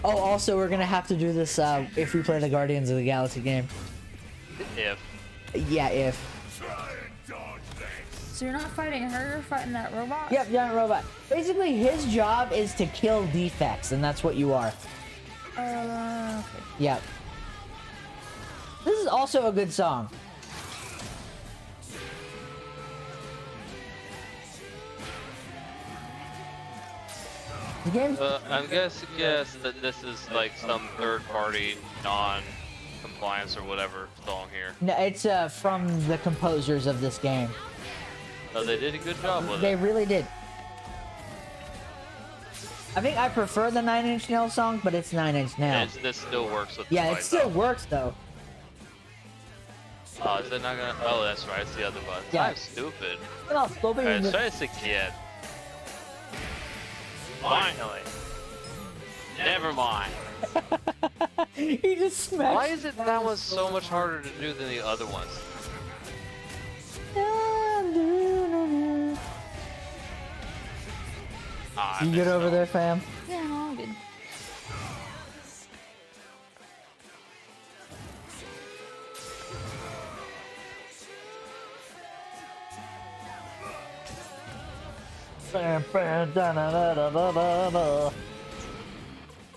Oh, also we're gonna have to do this if we play the Guardians of the Galaxy game. If. Yeah, if. So you're not fighting her, you're fighting that robot? Yep, giant robot. Basically, his job is to kill defects, and that's what you are. Okay. Yep. This is also a good song. The game's I'm guessing that this is like some third-party, non-compliance or whatever song here. no, it's from the composers of this game. Oh, they did a good job with They it. really did. I think I prefer the Nine Inch Nails song, but it's Nine Inch Nails. This still works with Yeah, the it fight, still though. works though. Oh, is it not gonna? Oh, that's right. It's the other button. Yeah. I'm stupid. You know, stop it. Alright, try this again. Finally. Never mind. He just smacked. Why is it that one's so much harder to do than the other ones? Ah, I You missed get over it. there, fam? Yeah, no, I'm good.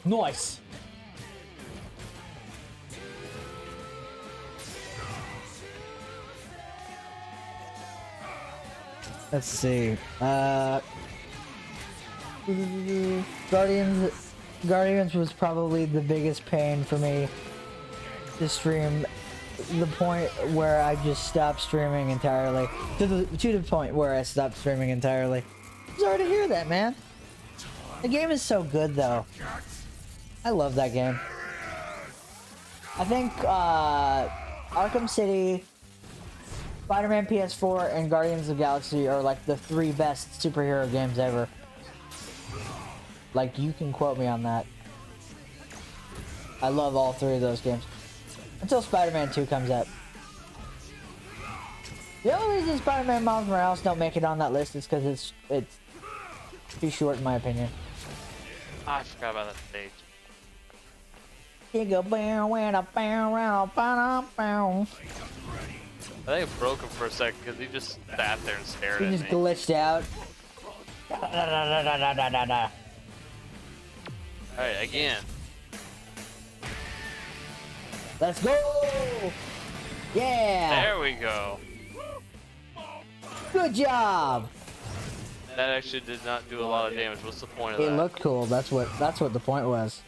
Nice. Let's see. Guardians was probably the biggest pain for me to stream. The point where I just stopped streaming entirely. To the point where I stopped streaming entirely. Sorry to hear that, man. The game is so good, though. I love that game. I think Arkham City, Spider-Man PS4, and Guardians of the Galaxy are like the 3 best superhero games ever. Like, you can quote me on that. I love all 3 of those games. Until Spider-Man 2 comes out. The only reason Spider-Man Miles Morales don't make it on that list is because it's too short, in my opinion. I forgot about that stage. You go bow and a bow round, bow bow. I think it broke him for a second because he just sat there and stared He at just me. glitched out. Alright, again. Let's go! Yeah! There we go. Good job! That actually did not do a lot of damage. What's the point of It that? looked cool. That's what the point was.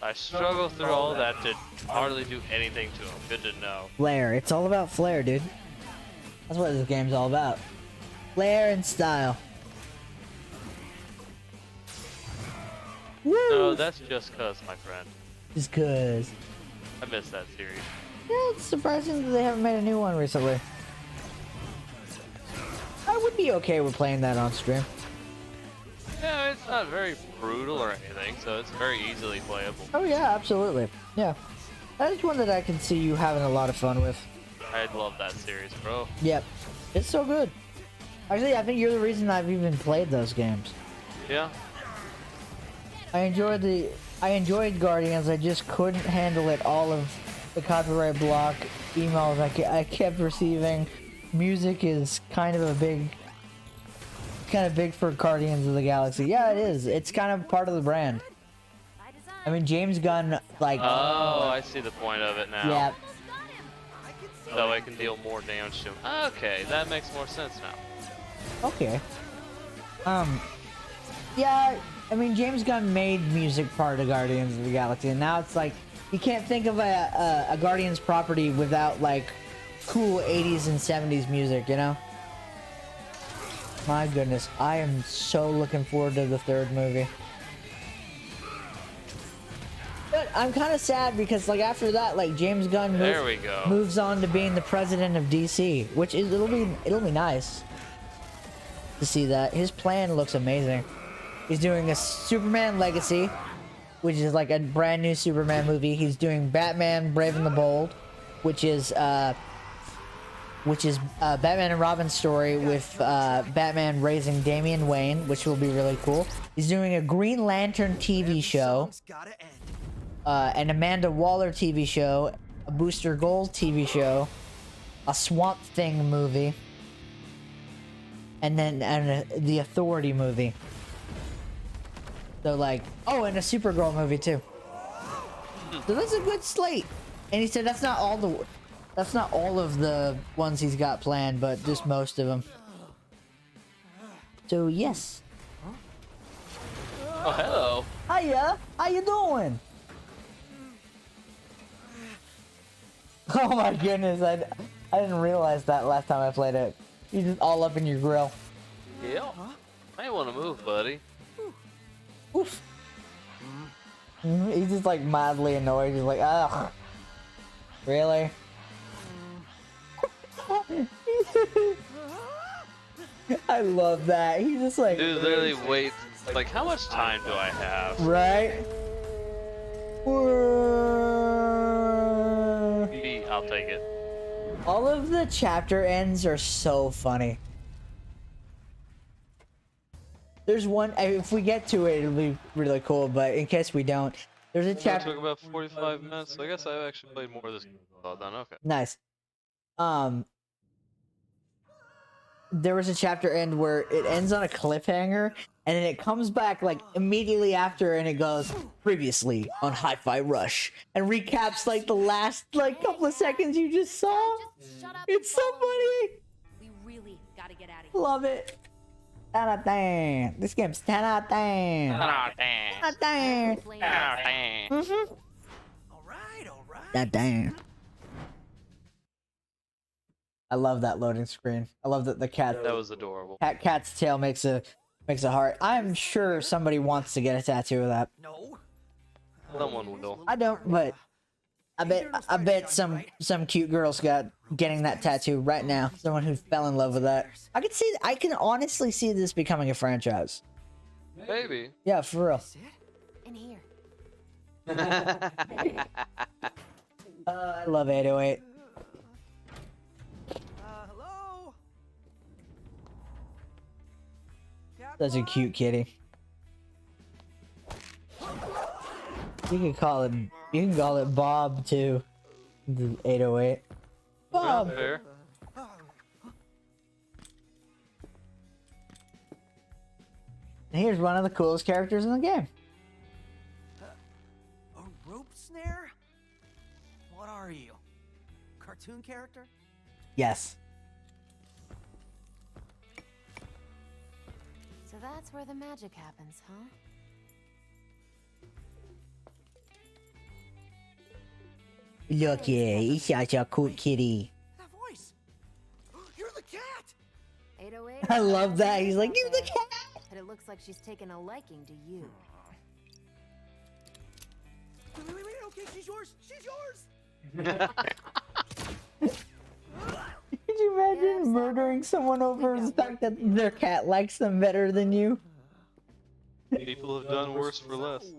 I struggled through all that to hardly do anything to him. Good to know. Flair. It's all about flair, dude. That's what this game's all about. Flair and style. Woo! No, that's just cuz, my friend. Just cause. I missed that series. Yeah, it's surprising that they haven't made a new one recently. I would be okay with playing that on stream. Yeah, it's not very brutal or anything, so it's very easily playable. Oh yeah, absolutely. Yeah. That is one that I can see you having a lot of fun with. I love that series, bro. Yep. It's so good. Actually, I think you're the reason I've even played those games. Yeah. I enjoyed Guardians. I just couldn't handle it. All of the copyright block emails I kept receiving. Music is kind of big for Guardians of the Galaxy. Yeah, it is. It's kind of part of the brand. I mean, James Gunn, like. Oh, I see the point of it now. Yeah. So I can deal more damage to him. Okay, that makes more sense now. Okay. Yeah, I mean, James Gunn made music part of Guardians of the Galaxy, and now it's like, you can't think of a Guardians property without, like, cool 80s and 70s music, you know? My goodness, I am so looking forward to the 3rd movie. But I'm kind of sad because, like, after that, like, James Gunn There we go. moves on to being the president of DC, which is, it'll be nice to see that. His plan looks amazing. He's doing a Superman Legacy, which is like a brand new Superman movie. He's doing Batman Brave and the Bold, which is Batman and Robin's story with Batman raising Damian Wayne, which will be really cool. He's doing a Green Lantern TV show, an Amanda Waller TV show, a Booster Gold TV show, a Swamp Thing movie, and then the Authority movie. So like, oh, and a Supergirl movie too. So that's a good slate. And he said that's not all of the ones he's got planned, but just most of them. So yes. Oh, hello. Hiya, how you doing? Oh my goodness, I didn't realize that last time I played it. You just all up in your grill. Yeah. I want to move, buddy. Oof. He's just like mildly annoyed. He's like, ugh. Really? I love that. He's just like, Dude literally waits. Like, how much time do I have? right? I'll take it. All of the chapter ends are so funny. There's one, if we get to it, it'll be really cool, but in case we don't, there's a It chapter. took about 45 minutes, so I guess I actually played more of this. Oh, then okay. Nice. There was a chapter end where it ends on a cliffhanger, and then it comes back like immediately after, and it goes previously on Hi-Fi Rush, and recaps like the last like couple of seconds you just saw. Just shut up. It's so funny. We really gotta get out of here. Love it. 10 out of 10. This game's 10 out of 10. 10 out of 10. Mm-hmm. All right. That damn. I love that loading screen. I love that the cat. That was adorable. Cat's tail makes a heart. I'm sure somebody wants to get a tattoo of that. No. Someone will. I don't, but I bet some cute girls getting that tattoo right now. Someone who fell in love with that. I can honestly see this becoming a franchise. Maybe. Yeah, for real. In here. I love 808. Hello. Such a cute kitty. You can call it Bob too. The 808. Bob. Not fair. And here's one of the coolest characters in the game. A rope snare? What are you? Cartoon character? Yes. So that's where the magic happens, huh? Look, yeah, he's such a cool kitty. That voice. You're the cat. 808. I love that. He's like, you're the cat. But it looks like she's taken a liking to you. Wait, okay, she's yours. She's yours. Could you imagine murdering someone over the fact that their cat likes them better than you? People have done worse for less.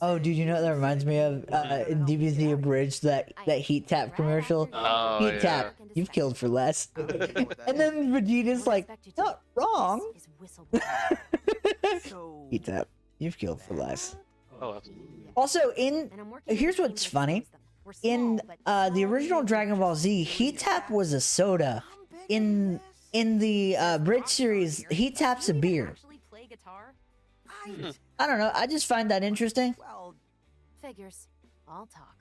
Oh, dude, you know what that reminds me of? In DBZ Abridged, that Heat Tap commercial. Oh, Heat yeah. Tap, you've killed for less. And then Vegeta's like, not wrong. Is whistleblower. So Heat Tap, you've killed for less. Oh, absolutely. Also, And I'm working here's with a what's team that funny. knows them. We're small, In but the original Dragon Ball Z, Heat Tap was a soda. In the Bridge series, Heat Tap's a beer. actually play guitar? I don't know. I just find that interesting. Well, Figures. I'll talk.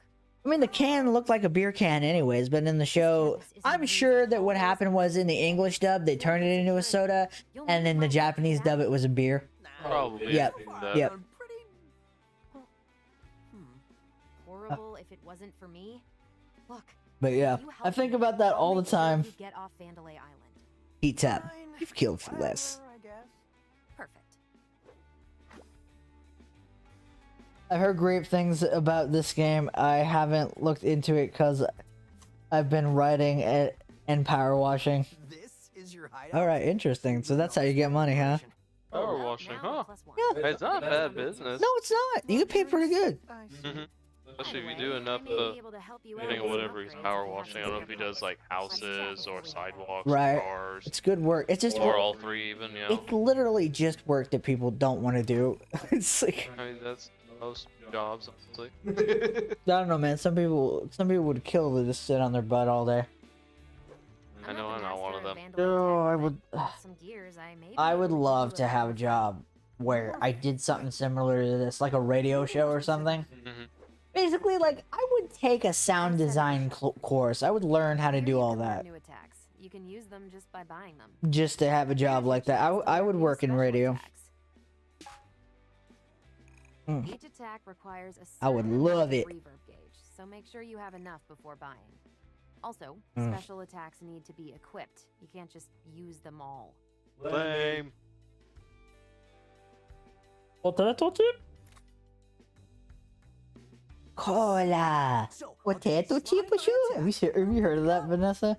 I mean, the can looked like a beer can anyways, but in the show, I'm sure that what happened was in the English dub, they turned it into a soda, and in the Japanese dub, it was a beer. Probably. Yep. Yep. Horrible if it wasn't for me. Look. But yeah, you I help think me, about that I'll all the make sure time. you get off Vandalay Island. Heat Tap, you've killed for less. I guess. Perfect. I've heard great things about this game. I haven't looked into it because I've been writing and power washing. This is your hideout. All right, interesting. So that's how you get money, huh? Power Well, washing, now huh? +1. Yeah. It's not bad business. No, it's not. You get paid pretty good. Mhm. Especially if you do Anyway, enough I may be able to help you out depending with on some whatever he's upgrades power if you have washing. I don't know if he some does like houses or sidewalks, Right. or cars, It's good work. It's just or all three even. You know, it's literally just work that people don't want to do. It's like I mean that's most jobs, honestly. I don't know, man. Some people would kill to just sit on their butt all day. I know I'm not one of them. Oh, I would. Some gears I may be I would able love do to a have a better job where I did something similar to this, like a radio show or something. Mhm. Basically, like I would take a sound design course. I would learn how to Here do you all can learn that New attacks. You can use them just by buying them. just to have a job like that. I would work in Special radio. attacks. Mm. Each attack requires a I would certain love amount it. of reverb gauge, so make sure you have enough before buying. Also, Mm. special attacks need to be equipped. You can't just use them all. Lame. Potato chip? Cola. Potato chip with you? Have you heard of that, Vanessa?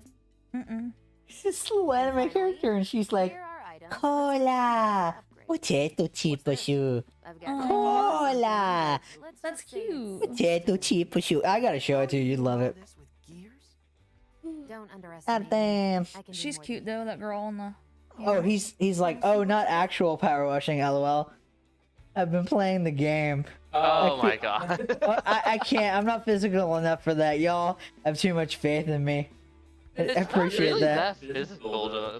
Mm-mm. She's this little anime character, and she's like, Here are items. Cola. Upgrade. Potato chip with you. I've got Cola. Let's That's just say cute. Potato chip with you. I gotta show it to you. You'd love it. This with gears? Don't underestimate. God damn. I can do She's more cute than though, that girl on the. Oh, he's like, oh, not actual power washing, lol. I've been playing the game. Oh my god. I can't. I'm not physical enough for that. Y'all have too much faith in me. I It's not appreciate really that.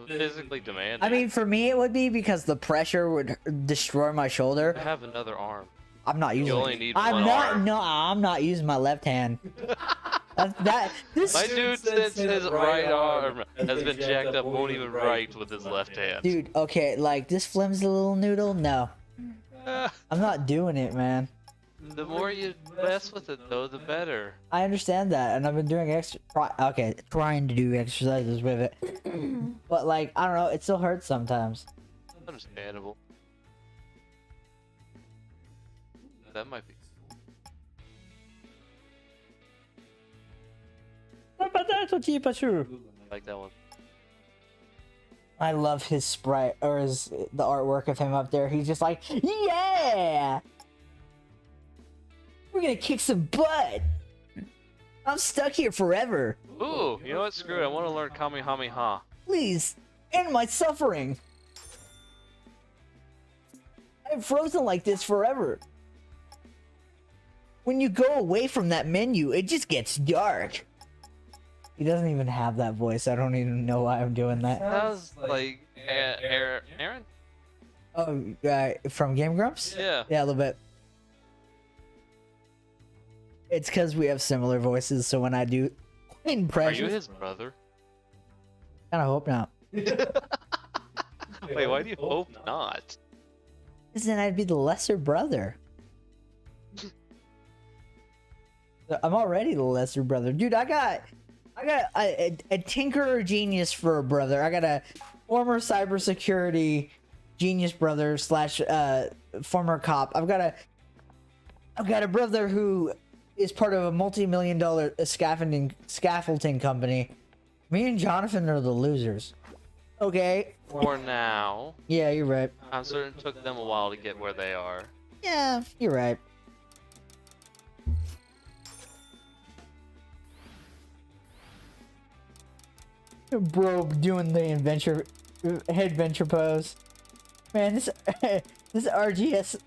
physically demanding. I mean, for me, it would be because the pressure would destroy my I shoulder. have another arm. I'm not using. only need I'm one not. arm. No, I'm not using my left hand. This My dude, since his right arm has been jacked up, won't even write with his left hand. dude. Okay, like this flimsy little noodle. No, I'm not doing it, man. The more you mess with it, though, the better. I understand that, and I've been doing trying to do exercises with it. But like, I don't know, it still hurts sometimes. Understandable. That might be. Like that one. I love his sprite or the artwork of him up there. He's just like, yeah, we're gonna kick some butt. I'm stuck here forever. Ooh, you know what? Screw it. I want to learn Kamehameha. Please end my suffering. I'm frozen like this forever. When you go away from that menu, it just gets dark. He doesn't even have that voice. I don't even know why I'm doing that. Sounds like Aaron? Oh, from Game Grumps? Yeah. Yeah, a little bit. It's because we have similar voices, so when I do Are you impressions, his brother? kind of hope not. Wait, why do you hope not? Because then I'd be the lesser brother. I'm already the lesser brother, dude. I got a tinkerer genius for a brother. I got a former cybersecurity genius brother slash former cop. I've got a brother who is part of a multi-million-dollar scaffolding company. Me and Jonathan are the losers. Okay. For now. Yeah, you're right. I'm certain it took them a while to get where they are. Yeah, you're right. Bro doing the headventure pose. Man, this this RGS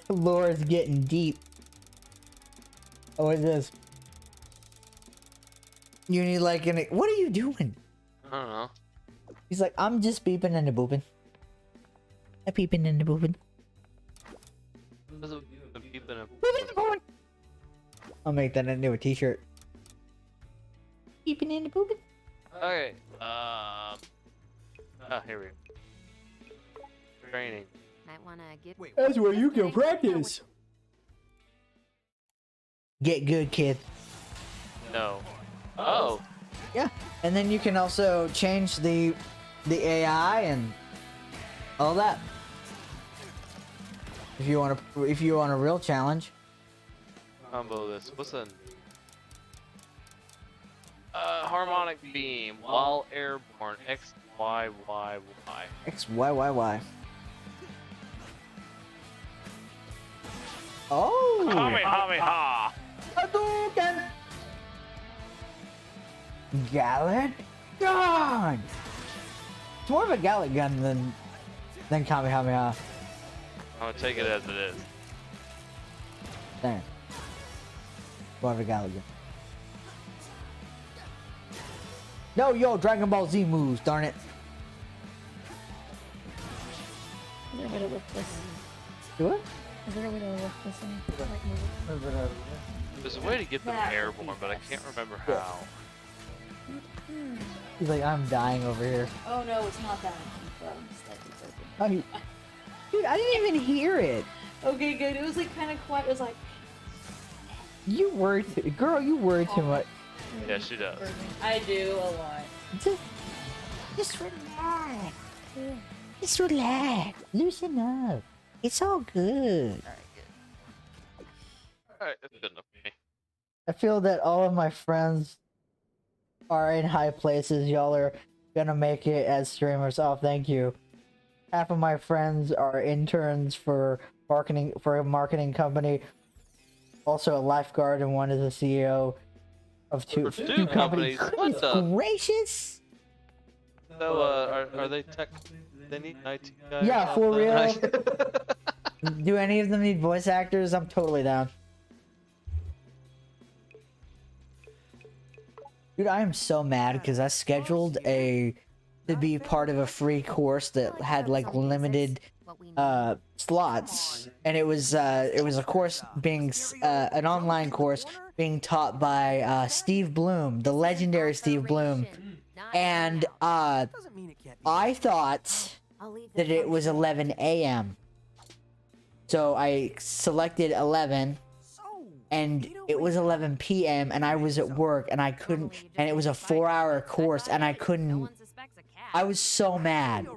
lore is getting deep. Oh, what is this? You need like an. What are you doing? I don't know. He's like, I'm just beeping and the booping. I peeping and the booping. There's a peep in a- I'll make that into a t-shirt. Peeping and the booping. Okay. Here we go. Training. Might wanna get. That's where you can Listening. practice. Get good, kid. No. Oh. Yeah, and then you can also change the AI and all that. If you want a real challenge. Combo this. What's that? Harmonic beam while airborne. X Y Y Y. X Y Y Y. Oh. Kamehameha. Hadouken! Gallet gun. It's more of a Gallet gun than Kamehameha. I'm gonna take it as it is. There. More of a Gallet gun. No, yo, Dragon Ball Z moves, darn it. Is there a way to lift this? Do it? Is there a way to lift this and There's a way to get them airborne, but I can't remember how. He's like, I'm dying over here. Oh no, it's not that. Oh, dude, I didn't even hear it. Okay, good. It was like kind of quiet. It was like. You worry, girl. You worry too much. Yeah, she does. I do a lot. Just relax. Just relax. Loosen up. It's all good. Alright, that's good enough for me. I feel that all of my friends are in high places. Y'all are gonna make it as streamers. Oh, thank you. Half of my friends are interns for a marketing company. Also a lifeguard, and one is a CEO of two companies. What Goodness the? gracious! So, are they tech? They need an IT guy? or Yeah, for something? real. Do any of them need voice actors? I'm totally down. Dude, I am so mad because I scheduled to be part of a free course that had like limited slots, and it was a course being an online course being taught by Steve Bloom, the legendary Steve Bloom, and I thought that it was 11 a.m. So I selected 11. And it was 11 p.m. and I was at work and I couldn't, and it was a 4-hour course and I couldn't. I was so mad.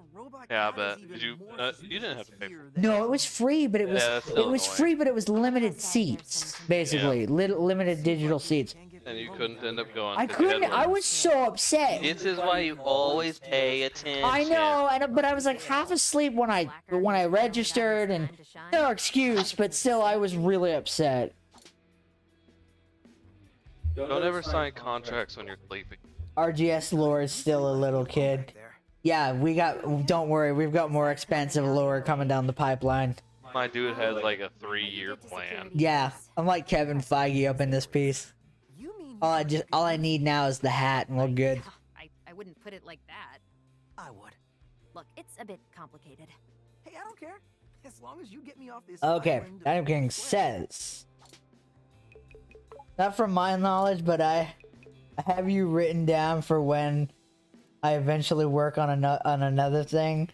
Yeah, but did you? You didn't have to pay for it. No, it was free, but it was Yeah, that's still annoying. free, but it was limited seats, basically, limited digital seats. And you couldn't end up going. I 'cause you had couldn't. to- I was so upset. This is why you always pay attention. I know, but I was like half asleep when I registered, and no excuse, but still, I was really upset. Don't ever sign contracts when you're sleeping. RGS lore is still a little kid. Yeah, don't worry, we've got more expensive lore coming down the pipeline. My dude has like a 3-year plan. Yeah, I'm like Kevin Feige up in this piece. All I need now is the hat and we're good. I wouldn't put it like that. I would. Look, it's a bit complicated. Hey, I don't care. As long as you get me off this Okay, island of Dino King says, not from my knowledge, but I have you written down for when I eventually work on another thing.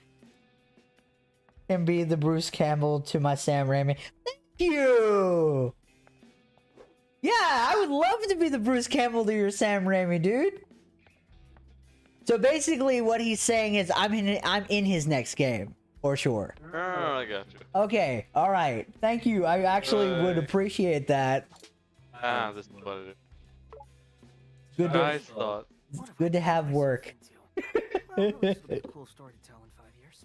And be the Bruce Campbell to my Sam Raimi. Thank you! Yeah, I would love to be the Bruce Campbell to your Sam Raimi, dude. So basically what he's saying is I'm in his next game, for sure. Oh, I got you. Okay, alright. Thank you. I actually would Right. appreciate that. Ah, this is what it is. Good Nice to, thought. good to have work. Well, this will be a cool story to tell in 5 years.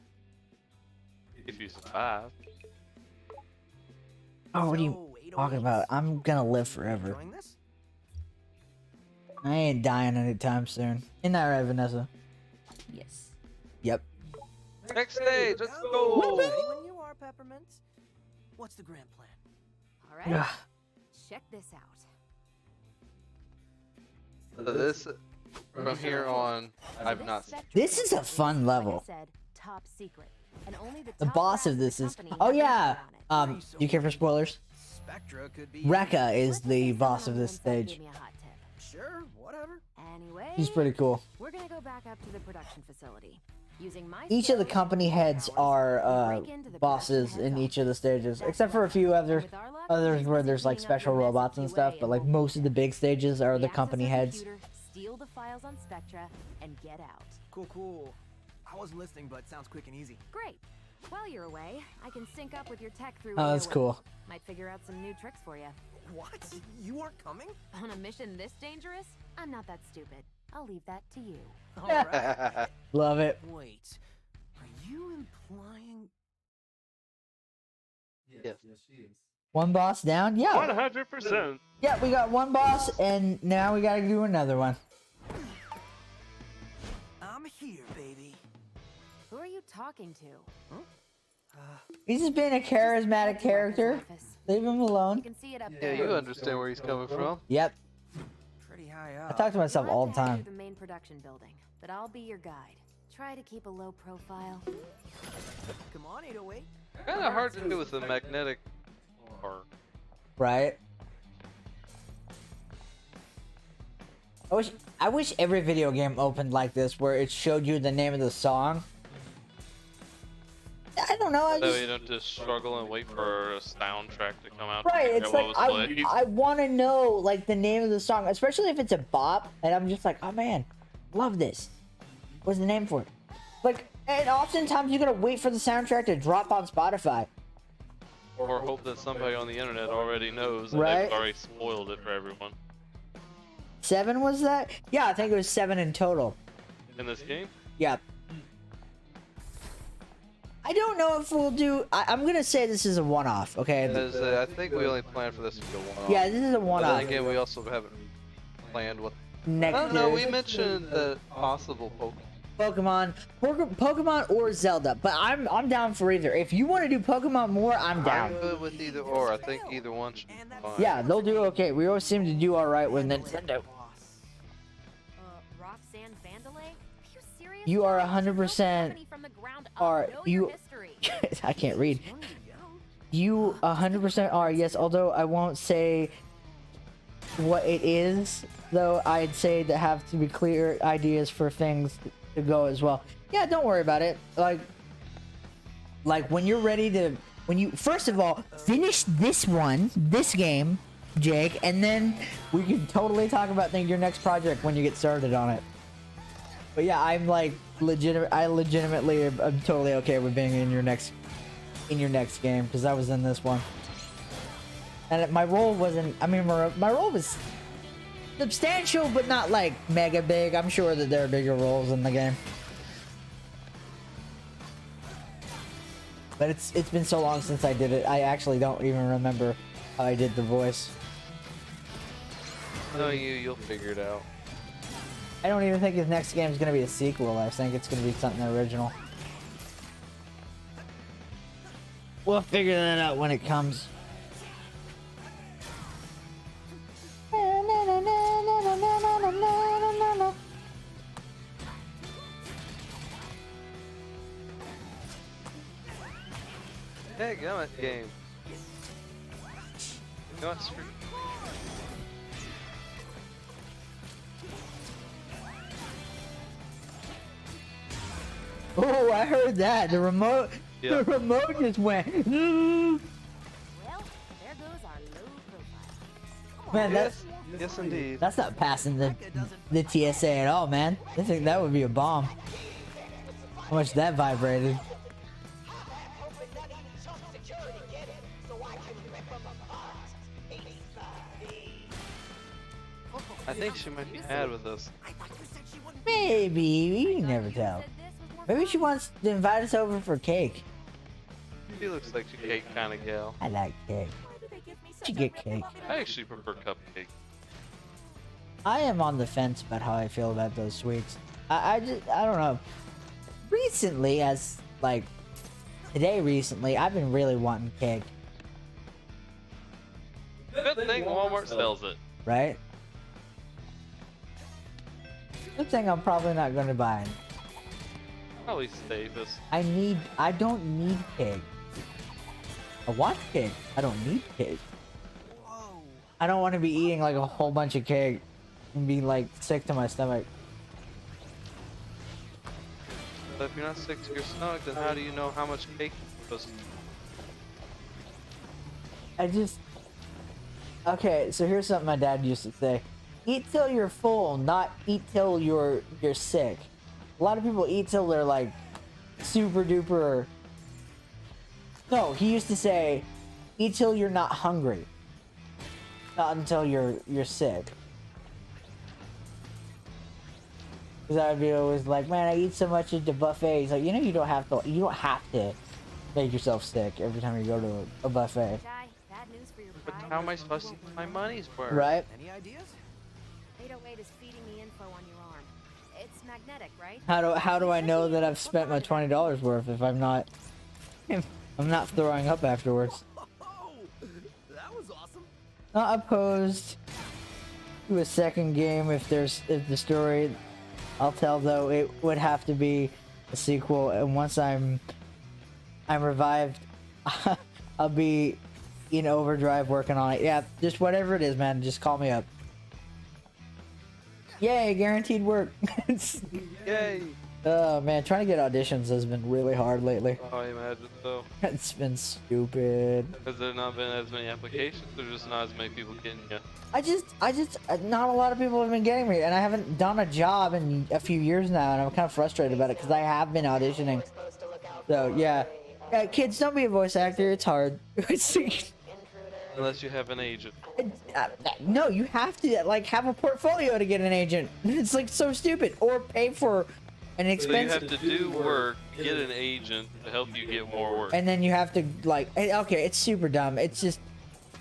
If you survive. Oh, what are you So, talking 808s. about? I'm gonna live forever. Enjoying this? I ain't dying anytime soon. Isn't that right, Vanessa? Yes. Yep. Next stage, let's Oh, go. ready when you are, Peppermint. What's the grand plan? All right, Ugh. check this out. So this, from here on, I've not. This is a fun level. Like I said, top secret. And only The top boss brass of in the this is. company Oh have yeah. input on it. Do you care for spoilers? Spectra could be. Rekka is Let's the say boss someone of on this the inside stage. gave me a hot tip. Sure, whatever. Anyway, He's pretty cool. we're gonna go back up to the production facility. Using my Each of the skills company and heads powers, are break into the bosses production in head's each of the stages, except for a few others With our luck, others where this there's is like cleaning up special your mess robots at and QA stuff, but like won't most of the big stages are the access company the heads. computer, steal the files on Spectra, and get out. Cool, cool. I wasn't listening, but sounds quick and easy. Great. While you're away, I can sync up with your tech through. Oh, that's AOA. cool. Might figure out some new tricks for you. What? You aren't coming? On a mission this dangerous? I'm not that stupid. I'll leave that to you. All right. Love it. Wait. Are you implying? Yes. One boss down? Yeah. 100%. Yeah, we got one boss and now we gotta do another one. I'm here, baby. Who are you talking to? He's just being a charismatic character. Leave him You alone. can see it up Yeah, there. you understand where he's coming from. Yep. Pretty high I up. talk to myself Glad all to the have you time. through the main production building, but I'll be your guide. Try to keep a low profile. Come on, 808. Kind of hard to do with the magnetic part. Right? I wish every video game opened like this where it showed you the name of the song. I don't know, I So just you don't just struggle and wait for a soundtrack to come out. right, to it's figure like out what was played. I want to know like the name of the song, especially if it's a bop and I'm just like, "Oh man, love this. What's the name for it?" Like, and oftentimes you got to wait for the soundtrack to drop on Spotify. Or hope that somebody on the internet already knows and Right? they've already spoiled it for everyone. 7 was that? Yeah, I think it was 7 in total. In this game? Yeah. I don't know if we'll do. I'm gonna say this is a one-off. Okay. As, I think we only planned for this to be a one-off. Yeah, this is a But one-off. then again, we also haven't planned what. Next. I don't know. We mentioned the possible Pokemon, Pokemon or Zelda, but I'm down for either. If you want to do Pokemon more, I'm down. I'm good with either or. I think either one should be fine. Yeah, they'll do okay. We always seem to do all right with Nintendo. Roxanne Vandalay? Are you serious? You are Built a 100% company from the ground up. are Know you. your history. I can't read. You 100% are, yes, although I won't say what it is, though I'd say that have to be clear ideas for things to go as well. Yeah, don't worry about it. Like when you're ready to, first of all, finish this game, Jake, and then we can totally talk about your next project when you get started on it. But yeah, I'm like legitimately I'm totally okay with being in your next game, because I was in this one. And my role wasn't, I mean, my role was substantial, but not like mega big. I'm sure that there are bigger roles in the game. But it's been so long since I did it, I actually don't even remember how I did the voice. No, you'll figure it out. I don't even think his next game is going to be a sequel. I think it's going to be something original. We'll figure that out when it comes. Hey, get on that game. You know what? Screw. Oh, I heard that. The remote. Yeah. The remote just went. Well, there goes our low profile. Man, Yes, indeed. that's not passing the TSA at all, man. I think that would be a bomb. How much that vibrated. I think she might be mad with us. Maybe. You can never tell. Maybe she wants to invite us over for cake. She looks like a cake kind of gal. I like cake. She get cake. I actually prefer cupcake. I am on the fence about how I feel about those sweets. I don't know. Recently, recently, I've been really wanting cake, Good thing Walmart sells it. right? Good thing I'm probably not going to buy it. Probably safest. I don't need cake. I want cake. I don't need cake. I don't want to be eating like a whole bunch of cake and be like sick to my stomach. But if you're not sick to your stomach, then how do you know how much cake you're supposed to? Okay, so here's something my dad used to say. Eat till you're full, not eat till you're sick. A lot of people eat till they're like super duper. No, he used to say, eat till you're not hungry. Not until you're sick. Cause I'd be always like, man, I eat so much at the buffet. He's like, you don't have to make yourself sick every time you go to a buffet. Jai, bad news for your But pride. how am I supposed to get my money's worth? Right? Any ideas? 808 is feeding me info on your arm. It's magnetic, right? How do I know that I've spent my $20 worth if I'm not throwing up afterwards? Oh, that was awesome. Not opposed to a second game if the story I'll tell, though it would have to be a sequel, and once I'm revived, I'll be in overdrive working on it. Yeah, just whatever it is, man, just call me up. Yay, guaranteed work. Yay! Oh man, trying to get auditions has been really hard lately. Oh, I imagine so. It's been stupid. Has there not been as many applications, or just not as many people getting you? Not a lot of people have been getting me, and I haven't done a job in a few years now, and I'm kind of frustrated about it because I have been auditioning. So yeah, Kids, don't be a voice actor. It's hard. Unless you have an agent. No, you have to like have a portfolio to get an agent. It's like so stupid. Or pay for an So you expensive. have to do work, get an agent to help you get more work. And then you have to like. Okay, it's super dumb. It's just,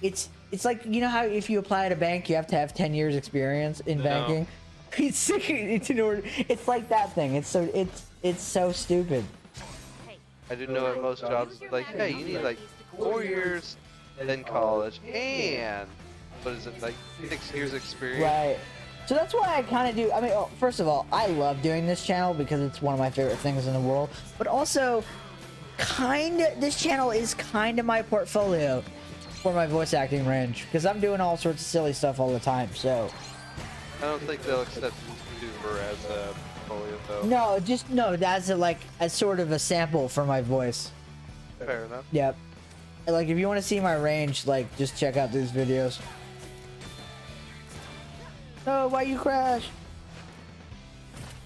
it's like, you know how if you apply at a bank, you have to have 10 years experience in banking. It's like that thing. It's so stupid. I do know at most jobs, like, hey, you need like 4 years in college and what is it, like 6 years experience? Right. So that's why I kind of do. I mean, first of all, I love doing this channel because it's one of my favorite things in the world. But also, this channel is kind of my portfolio for my voice acting range because I'm doing all sorts of silly stuff all the time. So. I don't think they'll accept YouTuber as a portfolio though. No, that's as sort of a sample for my voice. Fair enough. Yep. Like if you want to see my range, like just check out these videos. Oh, why you crash?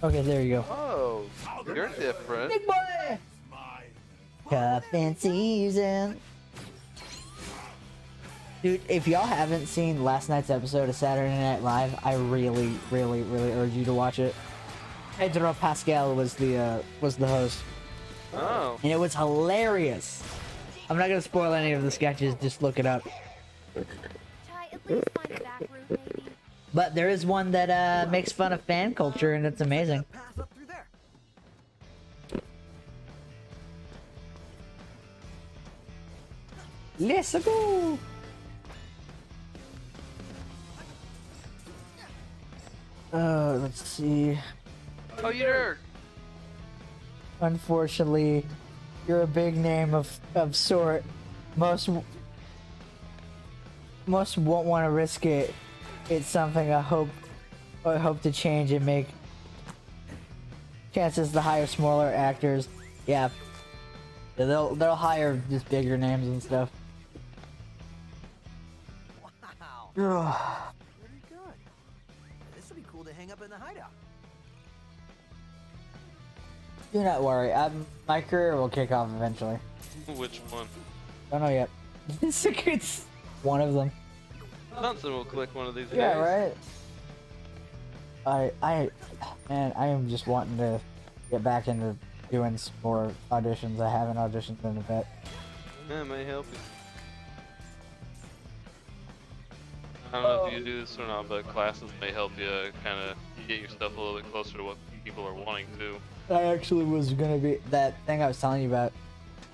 Okay, there you go. Oh, you're different. Big boy. Cuffing season. Dude, if y'all haven't seen last night's episode of Saturday Night Live, I really, really, really urge you to watch it. Pedro Pascal was the host, Oh. and it was hilarious. I'm not gonna spoil any of the sketches. Just look it up. Ty, at least find a back room, maybe. But there is one that makes fun of fan culture, and it's amazing. Path up through there. Let's go. Let's see. Oh, you nerd. Unfortunately, you're a big name of sort. Most won't want to risk it. It's something I hope to change and make chances to hire smaller actors. Yeah, they'll hire just bigger names and stuff. Wow. Ugh. Very good. This would be cool to hang up in the hideout. Do not worry. My career will kick off eventually. Which one? Don't know yet. It's one of them. Something will click one of these Yeah, days. right. Man, I am just wanting to get back into doing some more auditions. I haven't auditioned in a bit. Yeah, it may help you. I don't know if you do this or not, but classes may help you kind of get your stuff a little bit closer to what people are wanting to. I actually was gonna be that thing I was telling you about.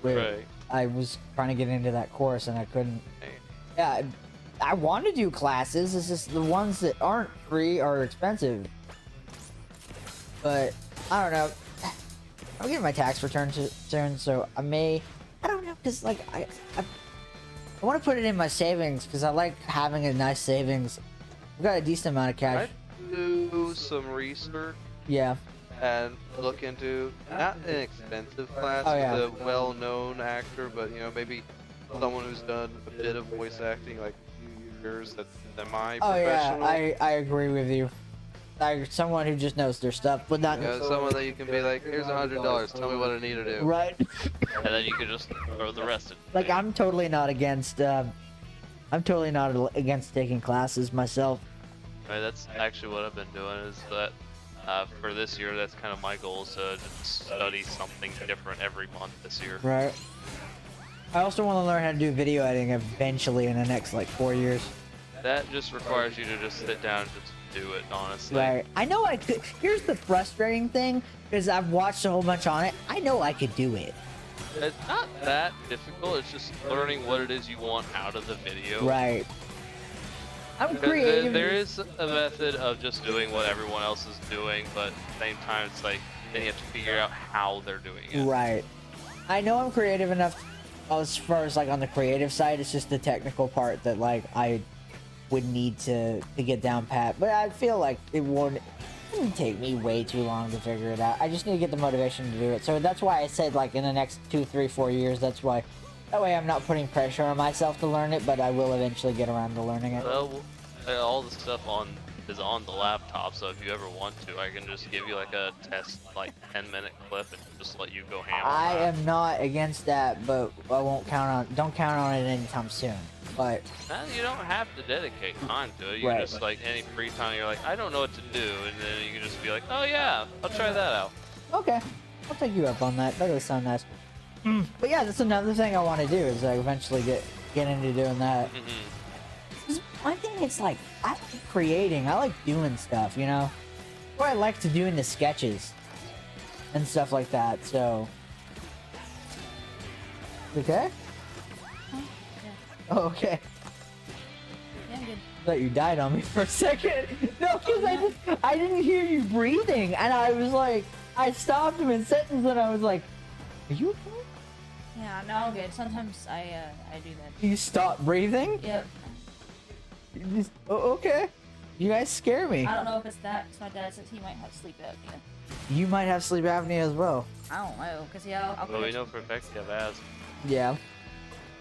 Where Right. I was trying to get into that course and I couldn't. Hey. Yeah, I want to do classes. It's just the ones that aren't free are expensive. But I don't know. I'm getting my tax return soon, so I don't know, because like I want to put it in my savings because I like having a nice savings. I've got a decent amount of cash. I'd do some research Yeah. and look into not an expensive class Oh, yeah. with a well-known actor, but you know, maybe someone who's done a bit of voice acting, like years that's Oh yeah, semi-professional. I agree with you. Like someone who just knows their stuff, but not You know, someone that you can be like, here's $100, tell me what I need to do. right. And then you could just throw the rest in. Like I'm totally not against taking classes myself. Right, that's actually what I've been doing is that for this year, that's kind of my goal is to just study something different every month this year. Right. I also want to learn how to do video editing eventually in the next like 4 years. That just requires you to just sit down and just do it, honestly. Right. I know I could. Here's the frustrating thing, is I've watched a whole bunch on it. I know I could do it. It's not that difficult, it's just learning what it is you want out of the video. Right. I'm Because creative. there is a method of just doing what everyone else is doing, but at the same time, it's like, then you have to figure out how they're doing it. Right. I know I'm creative enough as far as like on the creative side. It's just the technical part that like I would need to get down pat. But I feel like it wouldn't take me way too long to figure it out. I just need to get the motivation to do it. So that's why I said like in the next 2, 3, 4 years. That way I'm not putting pressure on myself to learn it, but I will eventually get around to learning it. Well, all the stuff on is on the laptop, so if you ever want to, I can just give you like a test, like 10-minute clip, and just let you go ham on I that. am not against that, but I won't don't count on it anytime soon. But Nah, you don't have to dedicate time to it. You Right. can just like any free time, you're like, I don't know what to do, and then you can just be like, oh yeah, I'll try that out. okay, I'll take you up on that. That does sound nice. But yeah, that's another thing I want to do is like eventually get into doing that. Mm-hmm. 'Cause my thing is like I like creating. I like doing stuff, you know. Or I like to do into sketches and stuff like that. So, okay. Oh, okay. Yeah, I'm good. I thought you died on me for a second. No, because I didn't hear you breathing, and I was like, I stopped mid-sentence, and I was like, are you okay? Yeah, no, I'm good. Sometimes I do that. You stopped breathing? Yep. You just, oh, okay. You guys scare me. I don't know if it's that, because my dad says he might have sleep apnea. You might have sleep apnea as well. I don't know, because yeah, I'll Well, we know for a fact you have asthma. Yeah.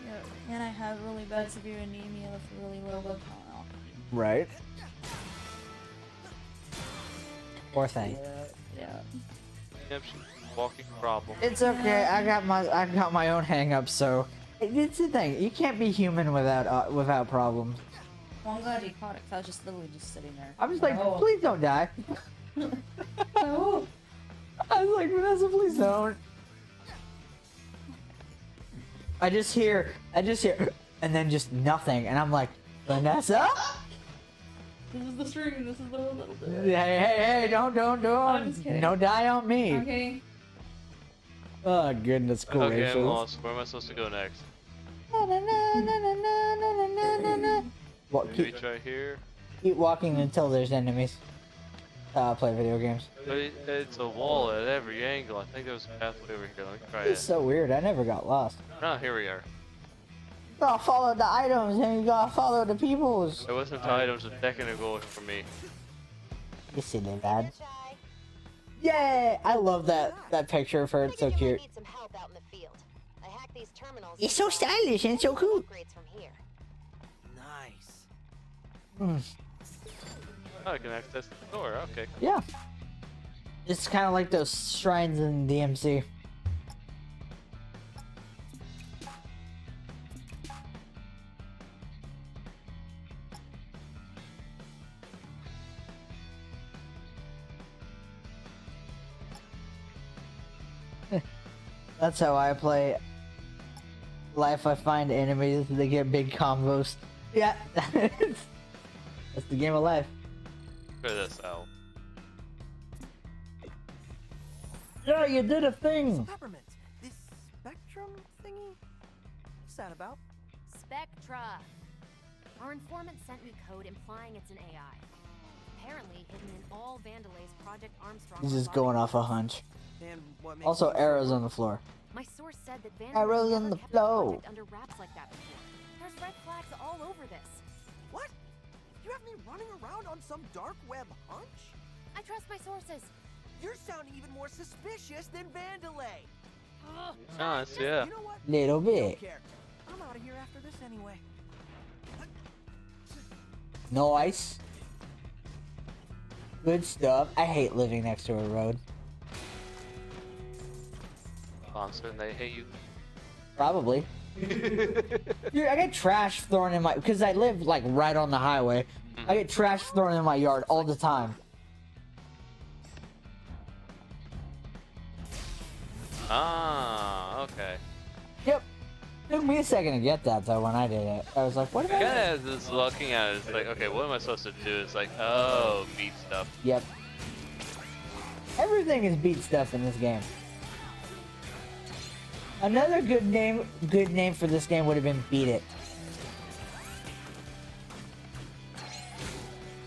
Yeah, and I have really bad severe anemia with really low blood count. Right. Poor thing. Yeah. Yep, she's a walking problem. It's okay. I got my own hang-ups, so it's the thing. You can't be human without problems. Well, I'm glad you caught it, 'cause I was just literally just sitting there. I'm just like, Oh. please don't die. Oh. I was like, Vanessa, please don't. I just hear, and then just nothing, and I'm like, Vanessa? This is the string, this is the little bit. Hey, don't. just kidding. No die on me. Okay. Oh, goodness Okay, gracious. I'm lost. Where am I supposed to go next? What, Maybe try here? keep walking until there's enemies. Play video games. But it's a wall at every angle. I think there's a pathway over here. Let me try It's it. so weird. I never got lost. Oh, here we are. You gotta follow the items and you gotta follow the peoples. There wasn't items a second ago for me. You silly lad. Yeah, I love that picture of her. It's so cute. Need some help out in the field. I hacked these terminals. It's so stylish and so cool. Upgrades from here. Nice. Oh, I can access the door. Okay. Yeah. It's kind of like those shrines in DMC. That's how I play Life. I find enemies, they get big combos. Yeah, that's the game of life. Figure this out. Yeah, you did a thing. Peppermint. This spectrum thingy? What's that about? Spectra. Our informant sent me code implying it's an AI. Apparently hidden in all Vandelay's Project Armstrong. He's just robotic going off a systems. hunch. And what makes Also, you so arrows sure? on the floor. My source said that Vandelay Arrows never on the kept floor. project under wraps like that before. There's red flags all over this. What? You have me running around on some dark web hunch? I trust my sources. You're sounding even more suspicious than Vandelay. Nice, yeah. You know what? Little Don't bit. care. I'm out of here after this anyway. Nice. Good stuff. I hate living next to a road. Constant, they hate you. Probably. Dude, I get trash thrown in my... Because I live, like, right on the highway. I get trash thrown in my yard all the time. Ah, okay. Yep. Took me a second to get that, though, when I did it. I was like, what I about kinda just looking at it, it's like, okay, what am I supposed to do? It's like, oh, beat stuff. Yep. Everything is beat stuff in this game. Another good name for this game would have been Beat It.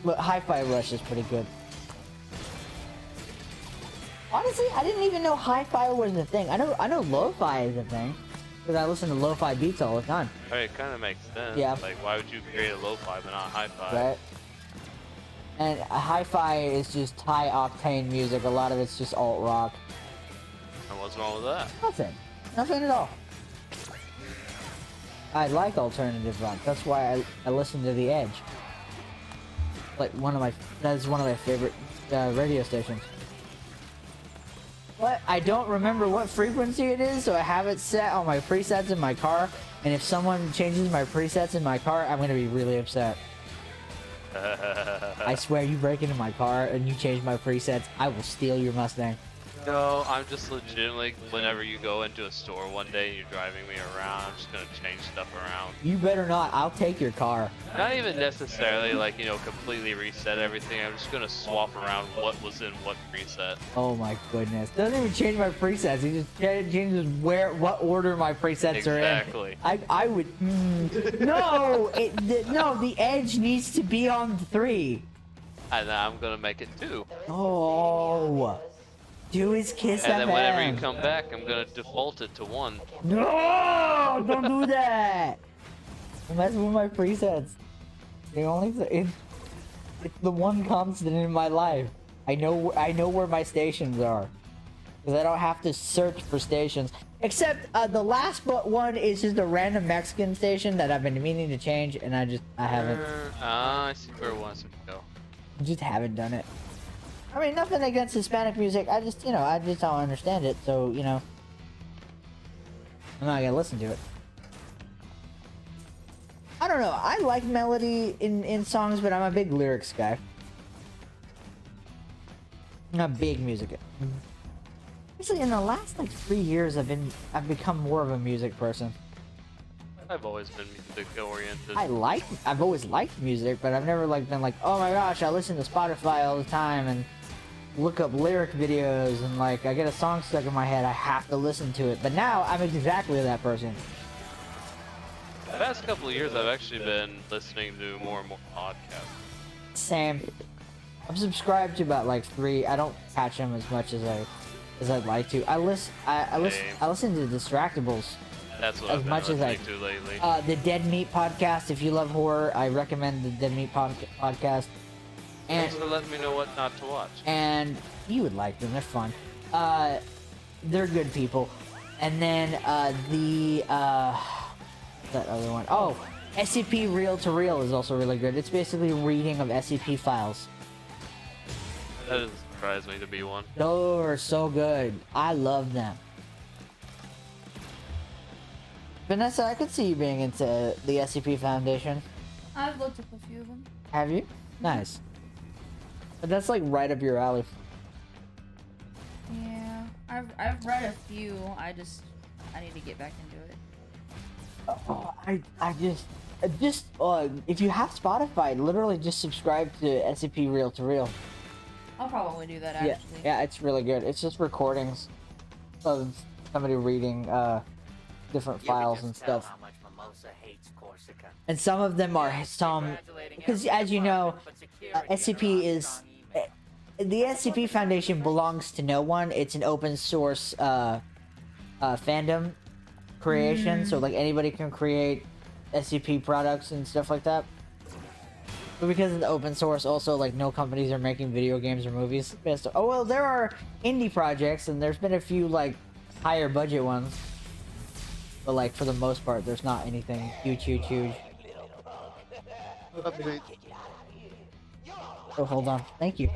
But Hi-Fi Rush is pretty good. Honestly, I didn't even know Hi-Fi was a thing. I know Lo-Fi is a thing. Because I listen to Lo-Fi beats all the time. Alright, it kinda makes sense. Yeah. Like, why would you create a lo-fi but not a hi-fi? Right? And Hi-Fi is just high octane music. A lot of it's just alt rock. And what's wrong with that? Nothing. Nothing at all. I like alternative rock. That's why I listen to The Edge. like that is one of my favorite radio stations. But I don't remember what frequency it is, so I have it set on my presets in my car. And if someone changes my presets in my car, I'm gonna be really upset. I swear, you break into my car and you change my presets, I will steal your Mustang. No, I'm just legitimately, whenever you go into a store one day and you're driving me around, I'm just gonna change stuff around. You better not. I'll take your car. Not even necessarily like, you know, completely reset everything. I'm just gonna swap around what was in what preset. Oh my goodness. Doesn't even change my presets. He just changes what order my presets are in. Exactly. I would. No! No, the edge needs to be on 3. And I'm gonna make it 2. Oh. Do his Kiss And FM. then whenever you come back, I'm gonna default it to 1. No! Don't do that! Don't mess with my presets. The only it's the one constant in my life. I know where my stations are, because I don't have to search for stations. Except the last but one is just a random Mexican station that I've been meaning to change, and I haven't. I see where it wants to go. Just haven't done it. I mean, nothing against Hispanic music. I just don't understand it. So, you know, I'm not gonna listen to it. I don't know. I like melody in songs, but I'm a big lyrics guy. I'm a big music guy. Actually, in the last like 3 years, I've become more of a music person. I've always been music oriented. I've always liked music, but I've never like been like, oh my gosh, I listen to Spotify all the time and look up lyric videos, and like I get a song stuck in my head, I have to listen to it. But now I'm exactly that person. The past couple of years, I've actually been listening to more and more podcasts. Same. I'm subscribed to about like 3. I don't catch them as much as I'd like to. I listen to Distractables. That's what as I've been much as listening to lately. The Dead Meat podcast. If you love horror, I recommend the Dead Meat podcast. And Thanks for letting me know what not to watch. And you would like them. They're fun. They're good people. And then that other one. Oh, SCP Reel to Reel is also really good. It's basically a reading of SCP files. That doesn't surprise me to be one. Those are so good. I love them. Vanessa, I could see you being into the SCP Foundation. I've looked up a few of them. Have you? Nice. But that's like right up your alley. Yeah, I've read a few. I need to get back into it. Oh, I just if you have Spotify, literally just subscribe to SCP Reel to Reel. I'll probably do that actually. Yeah, it's really good. It's just recordings of somebody reading different files and stuff. And some of them are because as you know, SCP is the SCP Foundation belongs to no one. It's an open source fandom creation, so like anybody can create SCP products and stuff like that. But because it's open source, also like no companies are making video games or movies. Oh well, there are indie projects, and there's been a few like higher budget ones. But like for the most part, there's not anything huge. Oh, hold on. Thank you.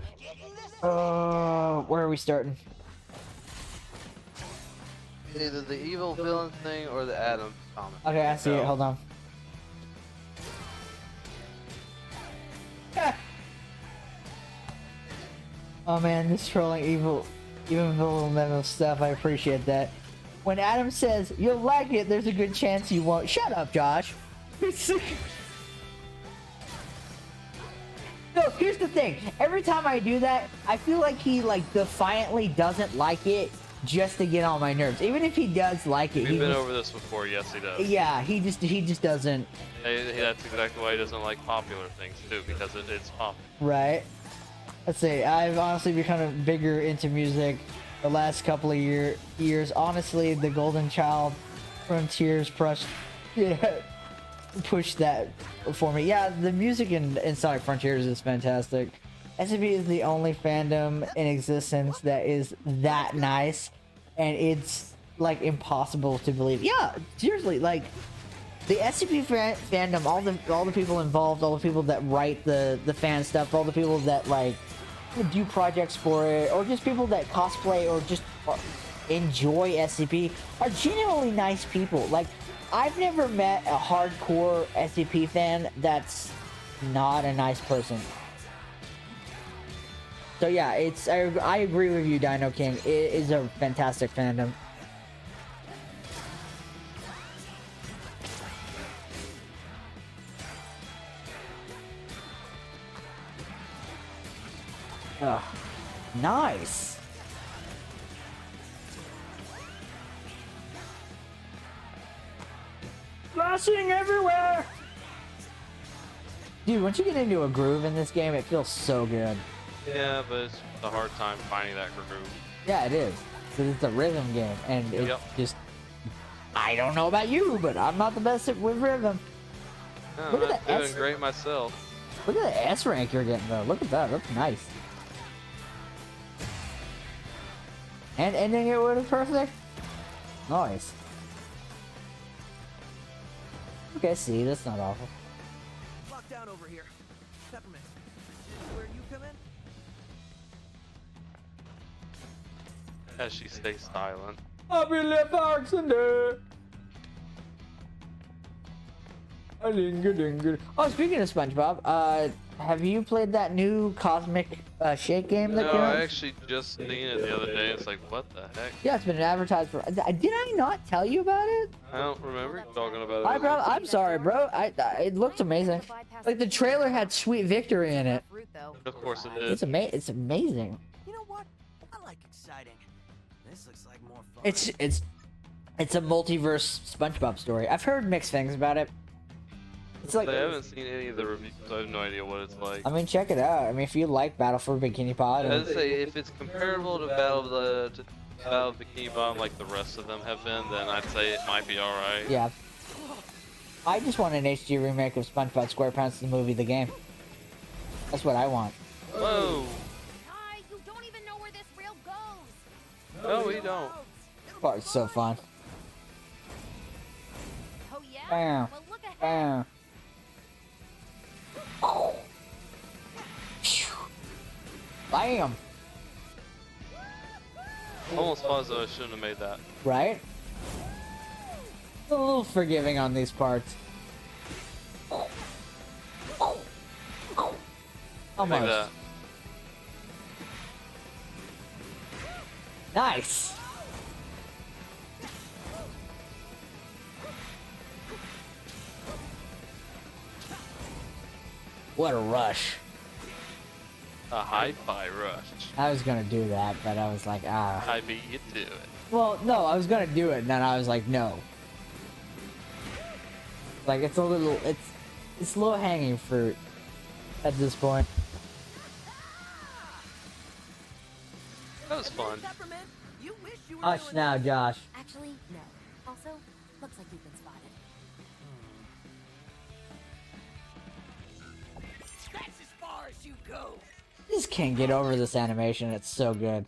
Where are we starting? Either the evil villain thing or the Adam comment. Okay, I see it. Hold on. Oh man, this trolling evil villain stuff. I appreciate that. When Adam says you'll like it, there's a good chance you won't. Shut up, Josh. No, here's the thing. Every time I do that, I feel like he like defiantly doesn't like it just to get on my nerves. Even if he does like it, We've been over this before. Yes, he does. Yeah, he just doesn't. That's exactly why he doesn't like popular things too, because it's pop. Right. Let's see. I've honestly become bigger into music the last couple of years. Honestly, the Golden Child Frontiers pushed that for me. Yeah, the music in Sonic Frontiers is fantastic. SCP is the only fandom in existence that is that nice, and it's like impossible to believe. Yeah, seriously, like The SCP fandom, all the people involved, all the people that write the fan stuff, all the people that like do projects for it, or just people that cosplay or just enjoy SCP are genuinely nice people. Like, I've never met a hardcore SCP fan that's not a nice person. So yeah, I agree with you, Dino King. It is a fantastic fandom. Ugh. Nice. Flashing everywhere. Dude, once you get into a groove in this game, it feels so good. Yeah, but it's a hard time finding that groove. Yeah, it is. Because it's a rhythm game, and it just... I don't know about you, but I'm not the best with rhythm. No, Look at I'm the doing S. great myself. Look at the S rank you're getting, though. Look at that. That's nice. And ending it with a perfect? Nice. Okay, see, that's not awful. Lock down over here. Peppermint, this is where you come in? As she stays silent. I'll be left Alexander. Oh, speaking of SpongeBob, have you played that new Cosmic Shake game that No, came out? I actually just seen it the other day. It's like, what the heck? Yeah, it's been advertised for. Did I not tell you about it? I don't remember you talking about it. Hi, bro. I'm sorry, bro. It looked amazing. Like the trailer had Sweet Victory in it. Of course it did. It's amazing. You know what? I like exciting. This looks like more fun. It's a multiverse SpongeBob story. I've heard mixed things about it. It's like I haven't seen any of the reviews, so I have no idea what it's like. I mean, check it out. I mean, if you like Battle for Bikini Bottom, I'd say if it's comparable to Battle of Bikini Bottom like the rest of them have been, then I'd say it might be alright. yeah. I just want an HD remake of SpongeBob SquarePants the movie, the game. That's what I want. Whoa! Ty, you don't even know where this rail goes. No, we don't. Oh, it's so fun. Oh yeah? Bam. Well, look ahead. Bam. Bam. Almost positive I shouldn't have made that. Right? A little forgiving on these parts. Almost. Like that. Nice. What a rush. A hi-fi rush. I was gonna do that, but I was like, ah. I beat you to it. Well, no, I was gonna do it, and then I was like, no. Like, it's low hanging fruit at this point. That was fun. Peppermint, you wish you were Hush doing now, Josh. Actually, no. Also, looks like you've been spotted. That's as far as you go. Just can't get over this animation. It's so good.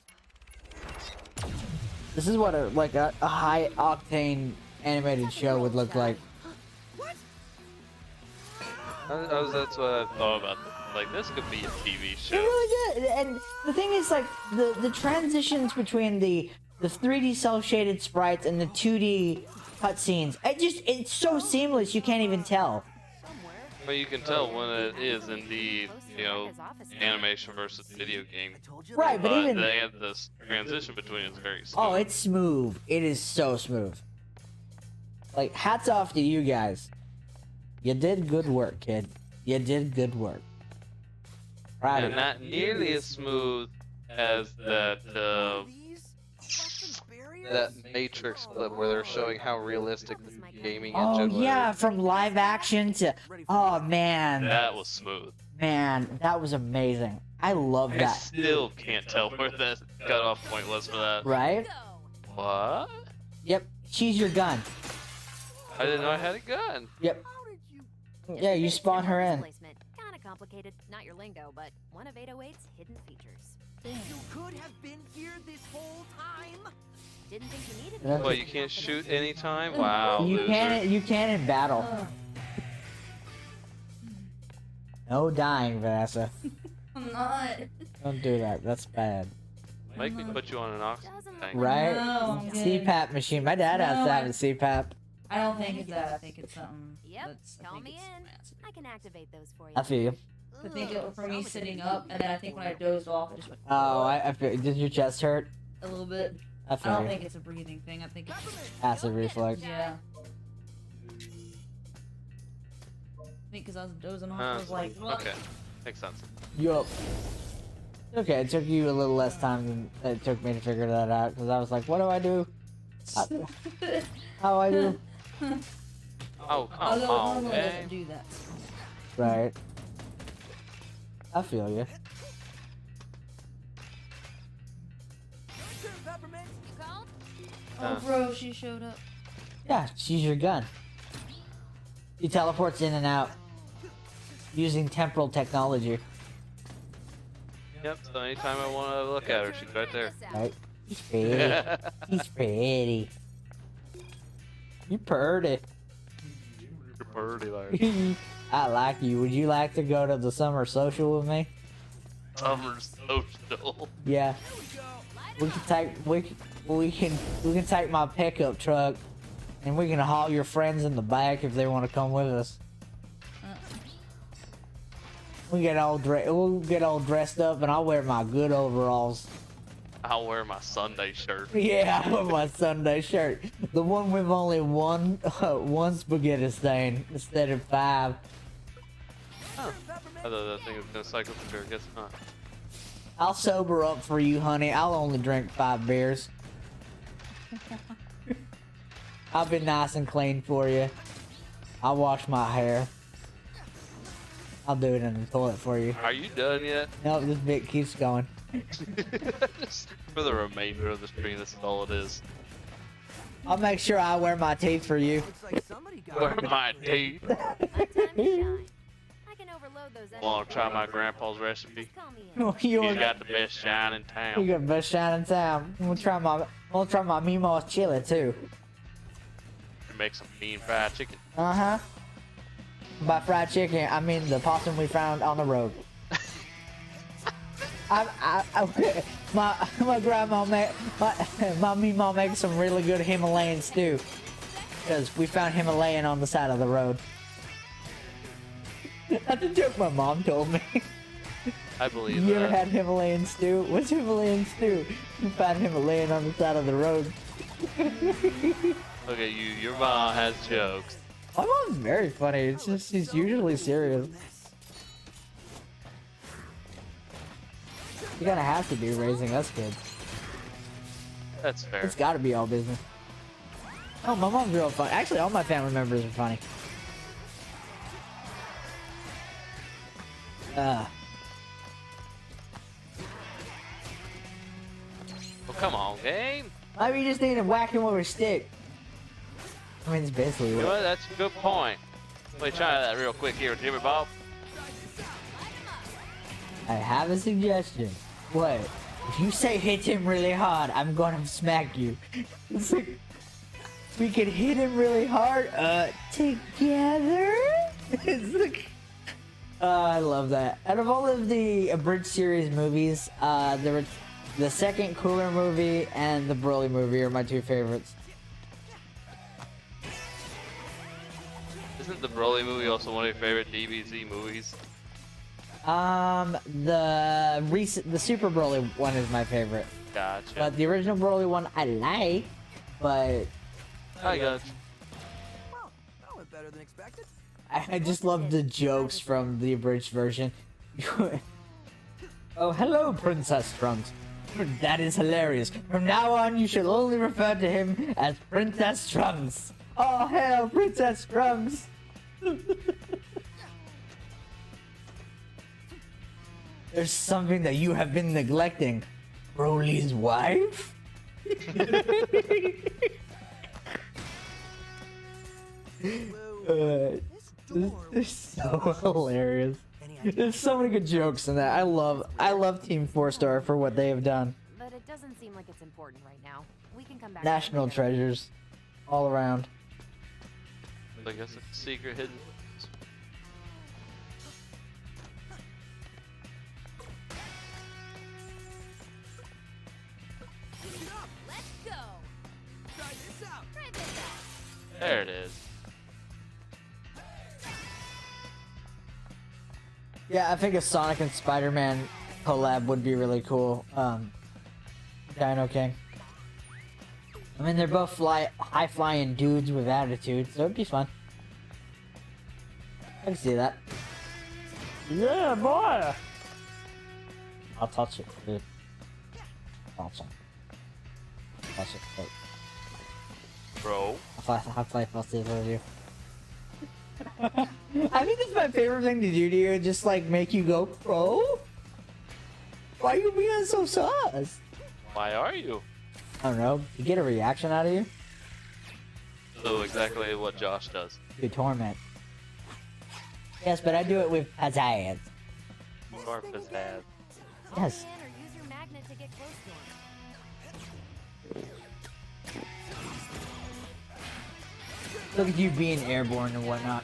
This is what a high octane animated show would look like. That's what I thought about this. Like, this could be a TV It show. really did. And the thing is, like, the transitions between the 3D cel-shaded sprites and the 2D cutscenes, it's so seamless you can't even tell. But you can tell when it is indeed, animation versus video game. Right, but even they have this transition between it's very smooth. oh, it's smooth. It is so smooth. Like, hats off to you guys. You did good work, kid. You did good work. Right. And not nearly as smooth as that Matrix clip where they're showing how realistic the gaming Oh engine was. yeah, from live action to oh man. That was smooth. Man, that was amazing. I love I that. still can't tell where that cutoff point was for that. Right? What? Yep. She's your gun. I didn't know I had a gun. Yep. Yeah, you spawn her in. Kinda complicated, not your lingo, but one of 808's hidden features. You could have been here this whole time. Didn't think you needed That's- me. But you can't shoot anytime? Wow, You loser. can. You can in battle. No dying, Vanessa. I'm not. Don't do that. That's bad. Make me put you on an oxygen tank. Right? No, I'm good. CPAP machine. My dad has to have a CPAP. I don't think it's that. I think it's something. Yep, That's, call I think me it's in. massive. I can activate those for you. I feel you. I think it was for me sitting up, and then I think when I dozed off, it just went Oh, I feel. Did your chest hurt? a little bit. I I feel don't you. think it's a breathing thing. I think it's just, Acid reflux. yeah. I think because I was dozing off, I was like, "Look." Okay, makes sense. Yup. Okay, it took you a little less time than it took me to figure that out because I was like, what do I do? How do I do? Oh, come Although it on, normally man. doesn't do that. Right. I feel you. Peppermint. You called? Oh, bro, she showed up. Yeah, she's your gun. She teleports in and out using temporal technology. Yep, so anytime I want to look at her, she's right there. Right? She's pretty. She's pretty. You pretty. You're birdie like I like you. Would you like to go to the summer social with me? summer social. Yeah. We can take my pickup truck and we can haul your friends in the back if they want to come with us. We'll get all dressed up and I'll wear my good overalls. I'll wear my Sunday shirt. Yeah, I wear my Sunday shirt. The one with only one spaghetti stain instead of 5. I thought that thing was gonna cycle through. I guess not. I'll sober up for you, honey. I'll only drink 5 beers. I'll be nice and clean for you. I'll wash my hair. I'll do it in the toilet for you. Are you done yet? Nope, this bit keeps going. Just for the remainder of the stream, this is all it is. I'll make sure I wear my teeth for you. Looks like somebody got Where my teeth? My time to shine. I can overload those. Want to try my grandpa's recipe? Call me in. He's got the best shine in You town. got the best shine in town. We'll try my Meemaw's chili too. Make some mean fried chicken. Uh-huh. By fried chicken, I mean the possum we found on the road. My grandma my Meemaw makes some really good Himalayan stew. Because we found Himalayan on the side of the road. That's a joke my mom told me. I believe You ever that. had Himalayan stew? What's Himalayan stew? You found Himalayan on the side of the road. Look at you. Your mom has jokes. My mom's very funny. It's just she's usually serious. You gotta have to be raising us kids. That's fair. It's gotta be all business. Oh, my mom's real funny. Actually, all my family members are funny. Well, come on, game. Maybe you just need to whack him with a stick. I mean, it's basically You know what. what? That's a good point. Let me try that real quick here, Jimmy Bob. I have a suggestion. What? If you say hit him really hard, I'm gonna smack you. It's like, we could hit him really hard, together? It's like, I love that. Out of all of the Abridged series movies, the second Cooler movie and the Broly movie are my 2 favorites. Isn't the Broly movie also one of your favorite DBZ movies? The Super Broly one is my favorite. Gotcha. But the original Broly one I like, but I got you. Well, that went better than expected. I just love the jokes from the abridged version. Oh, hello, Princess Trunks. That is hilarious. From now on, you shall only refer to him as Princess Trunks. Oh, hell, Princess Trunks. There's something that you have been neglecting. Broly's wife? This is so hilarious. There's so many good jokes in that. I love Team 4 Star for what they have done. But it doesn't seem like it's important right now. We can come back. National later. treasures, all around. I guess it's secret hidden. Let's go. Try this out. Try this out. There it is. Yeah, I think a Sonic and Spider-Man collab would be really cool. Dino King. I mean, they're both high-flying dudes with attitude, so it'd be fun. I can see that. Yeah, boy! I'll touch it, dude. Awesome. Touch it, wait. Bro. Half-Life Plus with you. I think that's my favorite thing to do to you, just like make you go, bro? Why are you being so sus? Why are you? I don't know, you get a reaction out of you? So exactly what Josh does. Good torment. Yes, but I do it with pizzazz. More pizzazz. Yes. Or use your magnet to get close to him. Look at you being airborne and whatnot.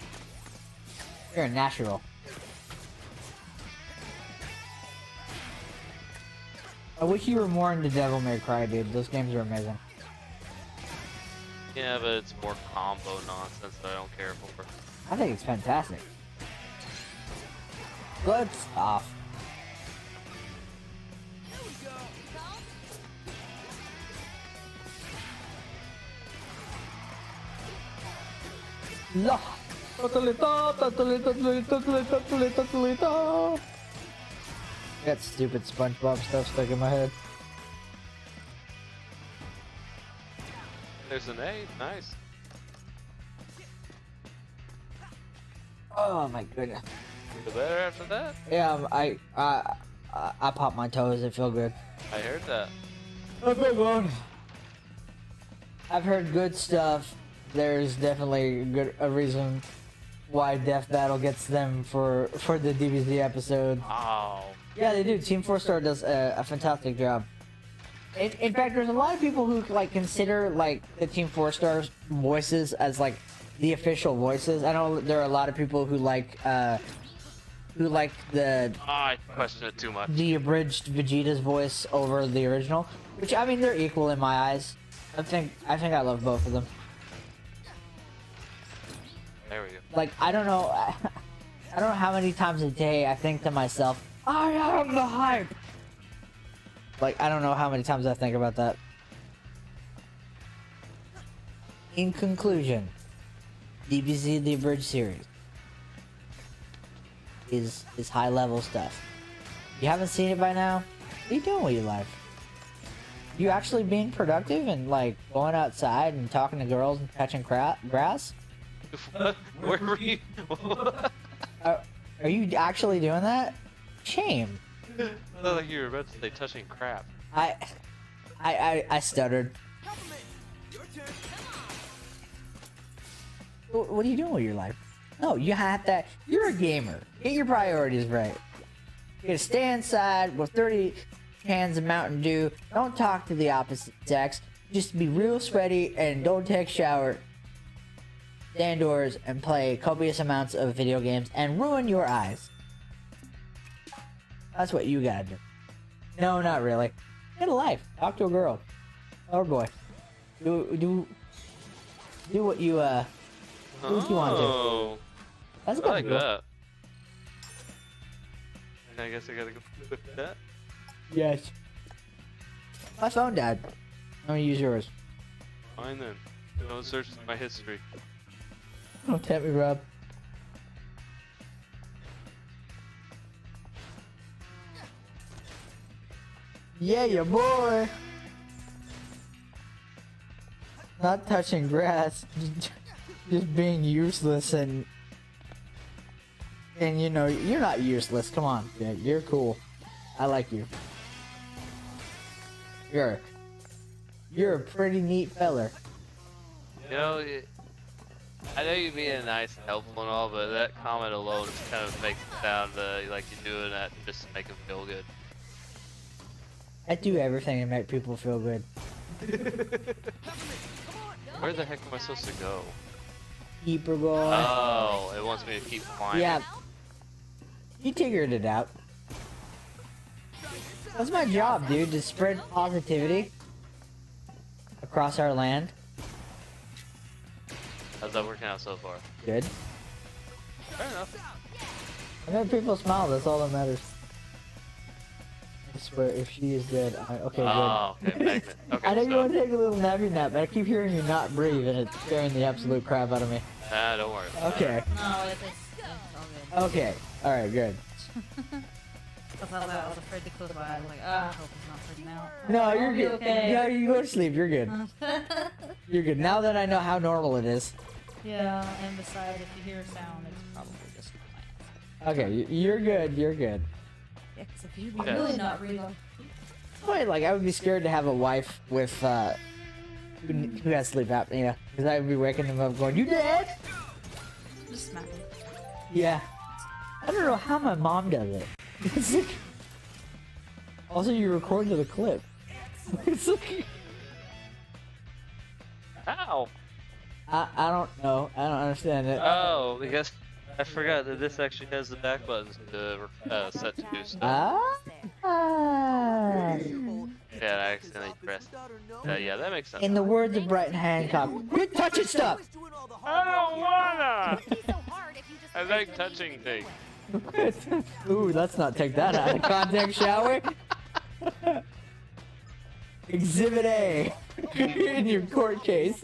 You're a natural. I wish you were more into Devil May Cry, dude. Those games are amazing. Yeah, but it's more combo nonsense that I don't care for. I think it's fantastic. Good stuff. La. Got stupid SpongeBob stuff stuck in my head. There's an A. Nice. Oh my goodness. Feel better after that? Yeah, I popped my toes. It feel good. I heard that. I feel good. I've heard good stuff. There's definitely a reason why Death Battle gets them for the DBZ episode. Oh. Yeah, they do. Team 4-Star does a fantastic job. In fact, there's a lot of people who like consider like the Team 4-Star's voices as like the official voices. I know there are a lot of people who like the I question it too much. the abridged Vegeta's voice over the original, which I mean they're equal in my eyes. I think I love both of them. There we go. Like I don't know how many times a day I think to myself, I am the hype. Like I don't know how many times I think about that. In conclusion, DBZ the Abridged series is high level stuff. You haven't seen it by now? What are you doing with your life? You actually being productive and like going outside and talking to girls and touching grass? What? Where were you? Are you actually doing that? Shame. I felt like you were about to say touching crap. I stuttered. What are you doing with your life? No, you have to. You're a gamer. Get your priorities right. You gotta stay inside with 30 cans of Mountain Dew. Don't talk to the opposite sex. Just be real sweaty and don't take a shower. Stay indoors and play copious amounts of video games and ruin your eyes. That's what you gotta do. No, not really. Get a life. Talk to a girl. Or boy. Do what you do what you want to. Oh, That's I good. like that. I guess I gotta go with that. Yes. My phone died. I'm gonna use yours. Fine then. Don't search my history. Don't tempt me, Rob. Yeah, your boy. Not touching grass, just being useless and you know you're not useless. Come on, dude. You're cool. I like you. You're a pretty neat feller. You know, I know you're being nice and helpful and all, but that comment alone just kind of makes it sound like you're doing that just to make him feel good. I do everything to make people feel good. Where the heck am I supposed to go? Keeper boy. Oh, it wants me to keep climbing. Yeah. You figured it out. That's my job, dude, to spread positivity across our land. How's that working out so far? Good. Fair enough. I made people smile, that's all that matters. I swear, if she is dead, okay, good. Oh, okay, magnet. Okay, I know you so- want to take a little nappy nap, but I keep hearing you not breathe, and it's scaring the absolute crap out of me. Nah, don't worry. Okay. No, it's all good. Okay. Alright, good. I was afraid to close my eyes. I'm like, I hope it's not freaking out. No, I'll you're be good. okay. No, you go to sleep, you're good. You're good. Now that I know how normal it is. Yeah, and besides, if you hear a sound, it's probably just my ass. Okay, you're good, you're good. Yeah, 'cause if you Okay. really not breathing. Wait, like, I would be scared to have a wife with, who has sleep apnea. Because I would be waking them up going, you dead? Just smack it. Yeah. I don't know how my mom does it. It's like... Also, you recorded the clip. It's like... Ow! I don't know. I don't understand it. Oh, because I forgot that this actually has the back buttons to set to do stuff. Ah. Yeah, I accidentally pressed. Yeah, that makes sense. In the words of Brighton Hancock, quit touching stuff! I don't wanna! It'd be so hard if you just I like touching things. Ooh, let's not take that out of context, shall we? Exhibit A in your court case.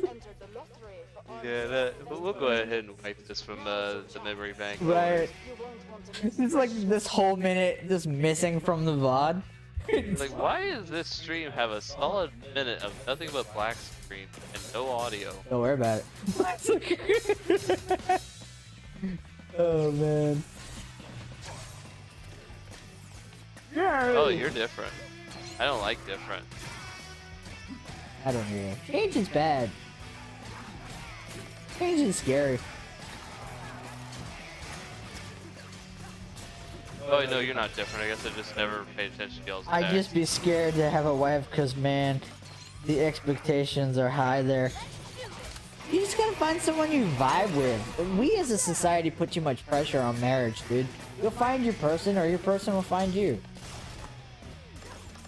Yeah, we'll go ahead and wipe this from the memory bank. Right. It's like this whole minute just missing from the VOD. Like, why does this stream have a solid minute of nothing but black screen and no audio? Don't worry about it. Oh man. Oh, you're different. I don't like different. I don't know. Change is bad. Change is scary. Oh, no, you're not different. I guess I just never paid attention to y'all's I'd tags. just be scared to have a wife because, man, the expectations are high there. You just gotta find someone you vibe with. We as a society put too much pressure on marriage, dude. You'll find your person or your person will find you.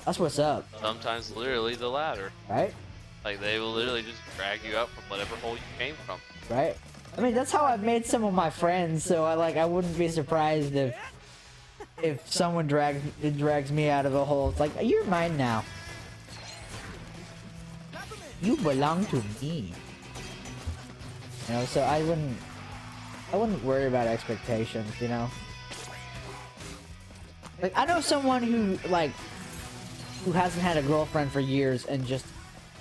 That's what's up, Sometimes literally the latter. right? Like, they will literally just drag you out from whatever hole you came from. Right? I mean, that's how I've made some of my friends, so I wouldn't be surprised if someone drags me out of a hole. It's like, you're mine now. You belong to me. You know, so I wouldn't worry about expectations, you know? Like, I know someone who hasn't had a girlfriend for years and just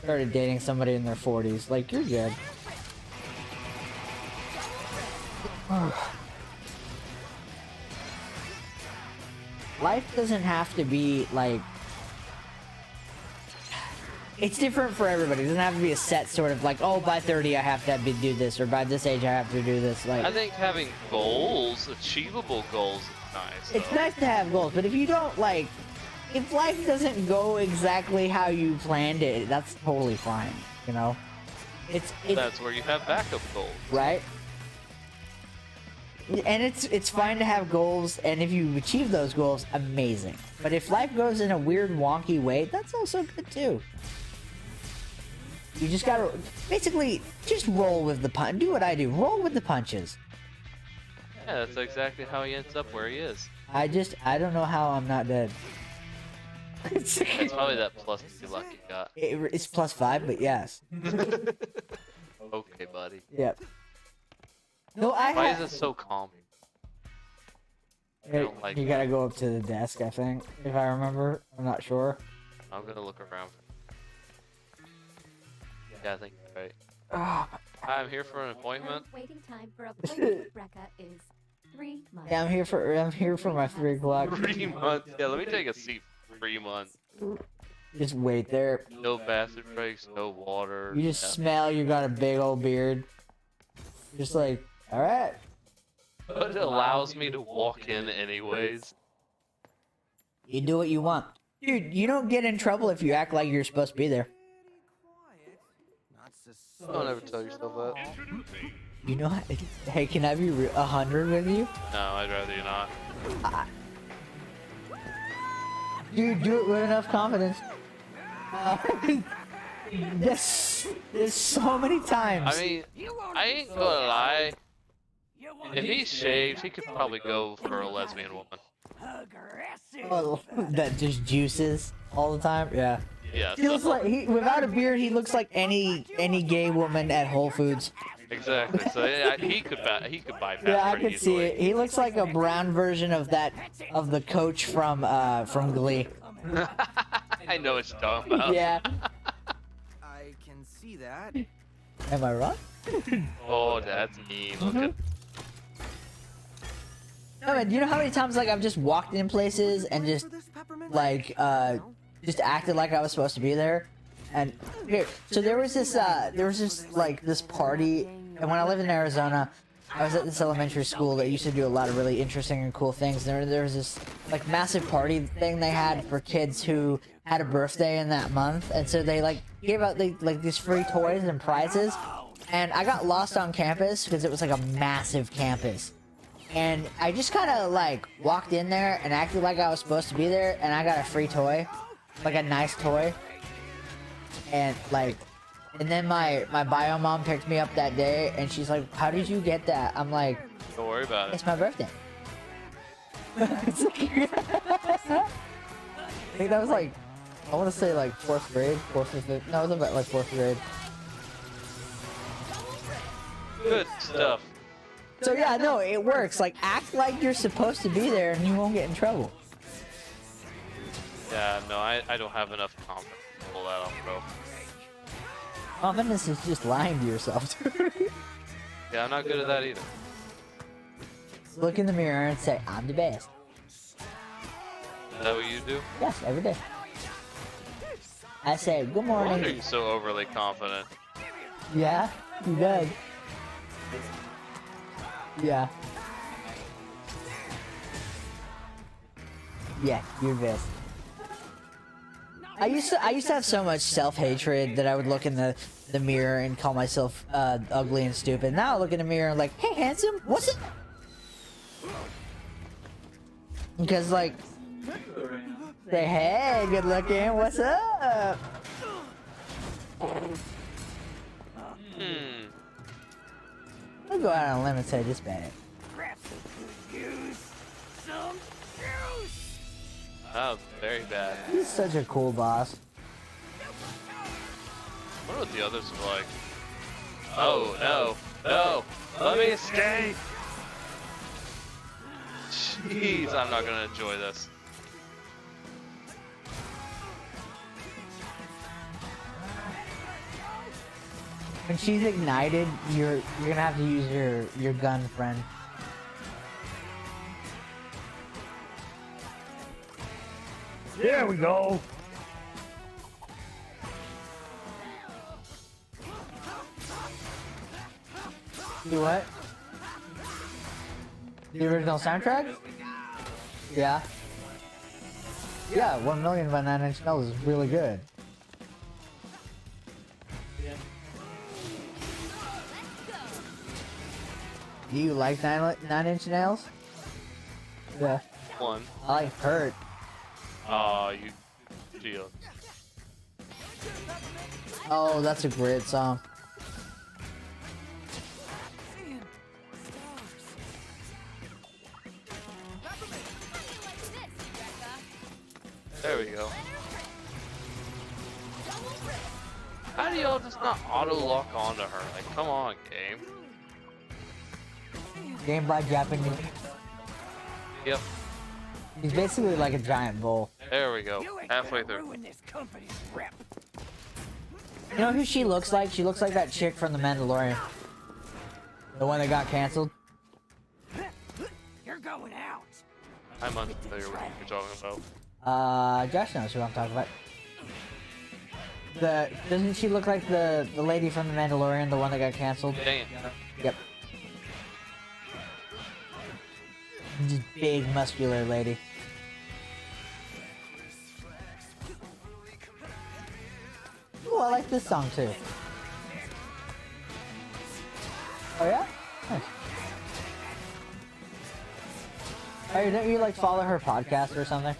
started dating somebody in their 40s. Like, you're good. Life doesn't have to be like... It's different for everybody. It doesn't have to be a set sort of like, oh, by 30 I have to do this, or by this age I have to do this. Like, I think having goals, achievable goals, is nice. it's nice to have goals, but if you don't like... If life doesn't go exactly how you planned it, that's totally fine, you know? It's That's where you have backup goals. right? And it's fine to have goals, and if you achieve those goals, amazing. But if life goes in a weird, wonky way, that's also good too. You just gotta basically just roll with the punch. Do what I do. Roll with the punches. Yeah, that's exactly how he ends up where he is. I don't know how I'm not dead. That's probably that plus 2 luck you got. It's +5, but yes. Okay, buddy. Yep. No, I Why have... is it so calming? I Hey, don't like you that. gotta go up to the desk, I think, if I remember. I'm not sure. I'm gonna look around. Yeah, I think you're right. Oh, Hi, I'm here for an appointment. Waiting time for appointment with Brecca is 3 months. yeah, I'm here for my 3 o'clock. 3 months. Yeah, let me take a seat for 3 months. Just wait there. No bathroom breaks, no water. You just yeah. smell you got a big old beard. Just like, alright. But it allows me to walk in anyways. You do what you want. Dude, you don't get in trouble if you act like you're supposed to be there. Don't ever tell yourself that. You know, hey, can I be 100 with you? No, I'd rather you not. Dude, do it with enough confidence. There's so many times. I mean, I ain't gonna lie. If he shaved, he could probably go for a lesbian woman. Oh, that just juices all the time. Yeah. Yeah. He looks like without a beard, he looks like any gay woman at Whole Foods. Exactly. So yeah, he could bypass. Yeah, I pretty could see easily. it. He looks like a brown version of the coach from Glee. I know what you're talking about. Yeah. I can see that. Am I wrong? Oh, that's mean looking. No, man, you know how many times like I've just walked in places and just like just acted like I was supposed to be there? And here, so there was this like this party, and when I lived in Arizona, I was at this elementary school that used to do a lot of really interesting and cool things. There was this like massive party thing they had for kids who had a birthday in that month, and so they like gave out like these free toys and prizes. And I got lost on campus because it was like a massive campus. And I just kind of like walked in there and acted like I was supposed to be there, and I got a free toy, like a nice toy. And like, and then my bio mom picked me up that day, and she's like, "How did you get that?" I'm like, Don't worry about it. "It's my birthday." I think that was like, I want to say like 4th grade, 4th or 5th. No, it was about like 4th grade. Good stuff. So yeah, no, it works. Like, act like you're supposed to be there, and you won't get in trouble. Yeah, no, I don't have enough confidence to pull that off, bro. Confidence is just lying to yourself. Yeah, I'm not good at that either. Look in the mirror and say, "I'm the best." Is that what you do? Yes, every day. I say, "Good Why are morning." you so overly confident? Yeah, you did. Yeah. Yeah, you're the best. I used to have so much self-hatred that I would look in the mirror and call myself ugly and stupid. Now I look in the mirror and like, "Hey, handsome, what's it?" Because like, say, "Hey, good looking, what's up?" I'll go out on a limb and say this bad. That was very bad. He's such a cool boss. I wonder what the others are like. Oh, no. No. Let me escape. Jeez, I'm not gonna enjoy this. When she's ignited, you're gonna have to use your gun, friend. There we go. Do what? The original soundtrack? Yeah. Yeah, 1 Million by 9 Inch Nails is really good. Do you like 9 Inch Nails? Yeah. One. I like Hurt. Oh, you deal. Oh, that's a great song. There we go. How do y'all just not auto-lock onto her? Like, come on, game. Game by Japanese. Yep. He's basically like a giant bull. There we go. Halfway through. You know who she looks like? She looks like that chick from The Mandalorian. The one that got canceled. You're going out. I'm unfamiliar with what you're talking about. Josh knows who I'm talking about. Doesn't she look like the lady from The Mandalorian, the one that got canceled? Dang it. Yep. Just big, muscular lady. Oh, I like this song too. Oh yeah? Nice. Oh, don't you like follow her podcast or something?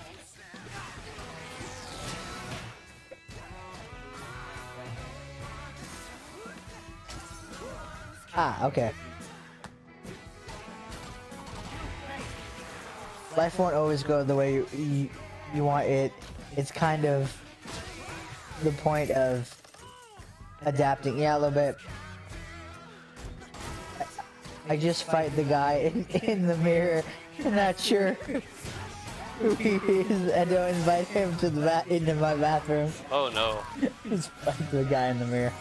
Ah, okay. Life won't always go the way you want it. It's kind of the point of adapting. Yeah, a little bit. I just fight the guy in the mirror. I'm not sure who he is. I don't invite him to the into my bathroom. Oh no. Just fight the guy in the mirror.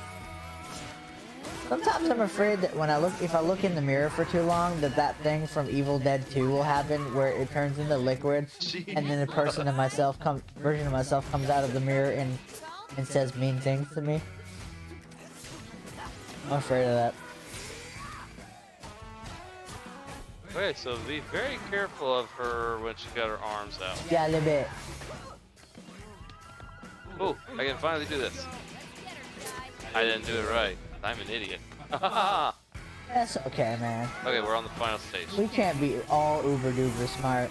Sometimes I'm afraid that when if I look in the mirror for too long, that thing from Evil Dead 2 will happen, where it turns into liquid, and then a version of myself comes out of the mirror and says mean things to me. I'm afraid of that. Okay, so be very careful of her when she got her arms out. Yeah, a little bit. Oh, I can finally do this. I didn't do it right. I'm an idiot. Okay, That's okay, man. we're on the final stage. We can't be all uber duper smart.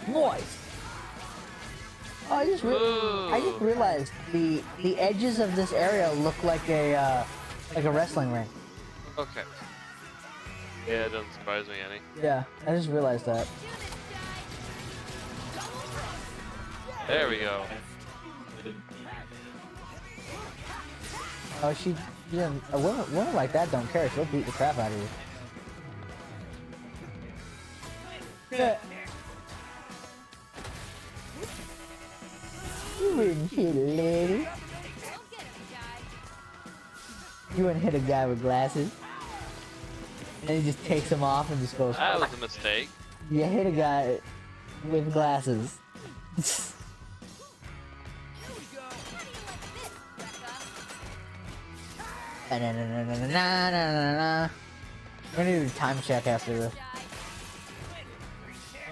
Noise. Oh, I just realized the edges of this area look like a wrestling ring. Okay. Yeah, it doesn't surprise me any. Yeah, I just realized that. There we go. Oh, she didn't. A woman like that don't care. She'll beat the crap out of you. Yeah. You wouldn't hit a lady. You wouldn't hit a guy with glasses. And he just takes them off and just goes. That was a mistake. You hit a guy with glasses. I'm gonna do a time check after this.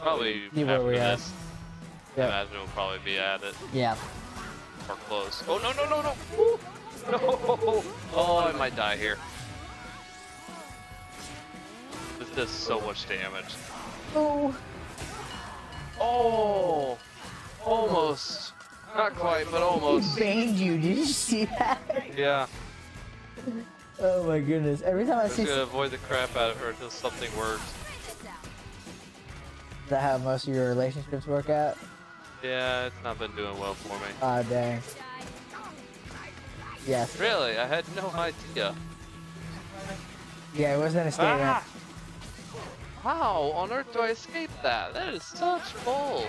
Probably See where after we're at. this. I Yep. imagine we'll probably be at it. Yeah. Or close. Oh, no, no, no, no! Woo! No! Oh, I might die here. This does so much damage. Oh. Oh! Almost. Not quite, but almost. He banged you. Did you see that? Yeah. Oh my goodness. Every time I I'm see. just gonna avoid the crap out of her until something works. Is that how most of your relationships work out? Yeah, it's not been doing well for me. Ah, dang. Yes. Really? I had no idea. Yeah, it wasn't a statement. Ah! How on earth do I escape that? That is such bull.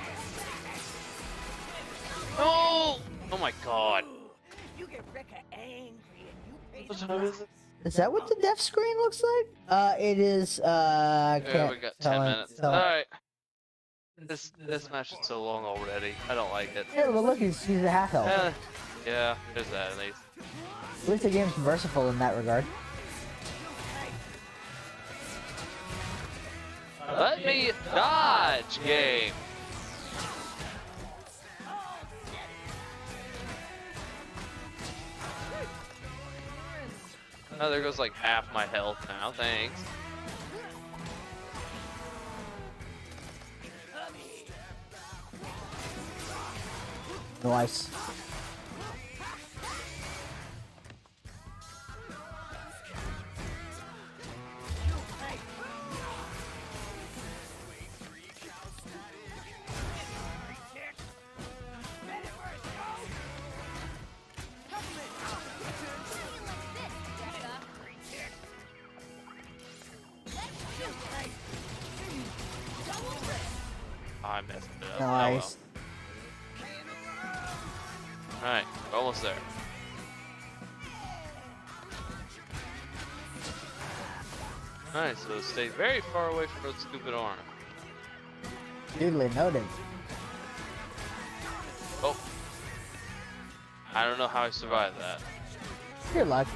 No! Oh my god. You get Rekka angry and you What time is it? Is that what the death screen looks like? It is, Yeah, can't we got tell 10 him- minutes. tell him. Alright. This match is so long already. I don't like it. Yeah, but look, he's a half health. Yeah, there's that at least. At least the game's merciful in that regard. Let me dodge, game. Oh, there goes like half my health now. Thanks. Nice. I messed it up. Nice. Alright, almost there. Alright, so stay very far away from those stupid arm. Duly noted. Oh. I don't know how I survived that. Your luck.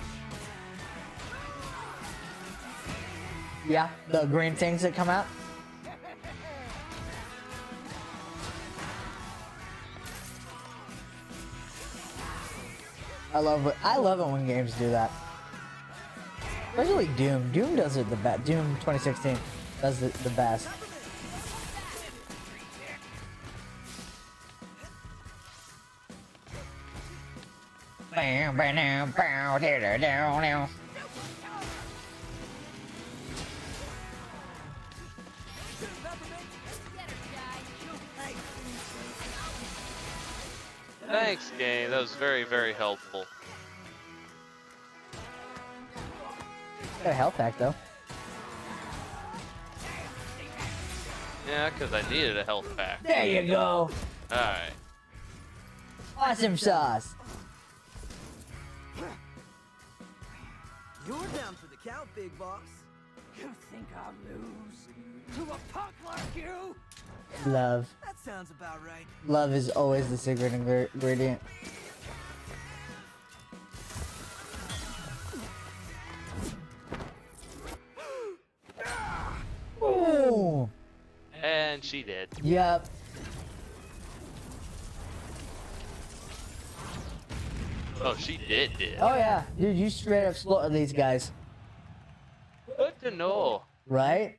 Yeah, the green things that come out. I love it when games do that. Especially Doom. Doom does it the best. Doom 2016 does it the best. Thanks, game. That was very, very helpful. Got a health pack though. Yeah, because I needed a health pack. There you go. Alright. Awesome sauce. You're down for the count, big boss. You think I'll lose to a punk like you? Love. That sounds about right. Love is always the secret ingredient. Ooh. And she did. Yep. Oh, she did. Oh yeah, dude, you straight up slaughtered these guys, Good to know. right?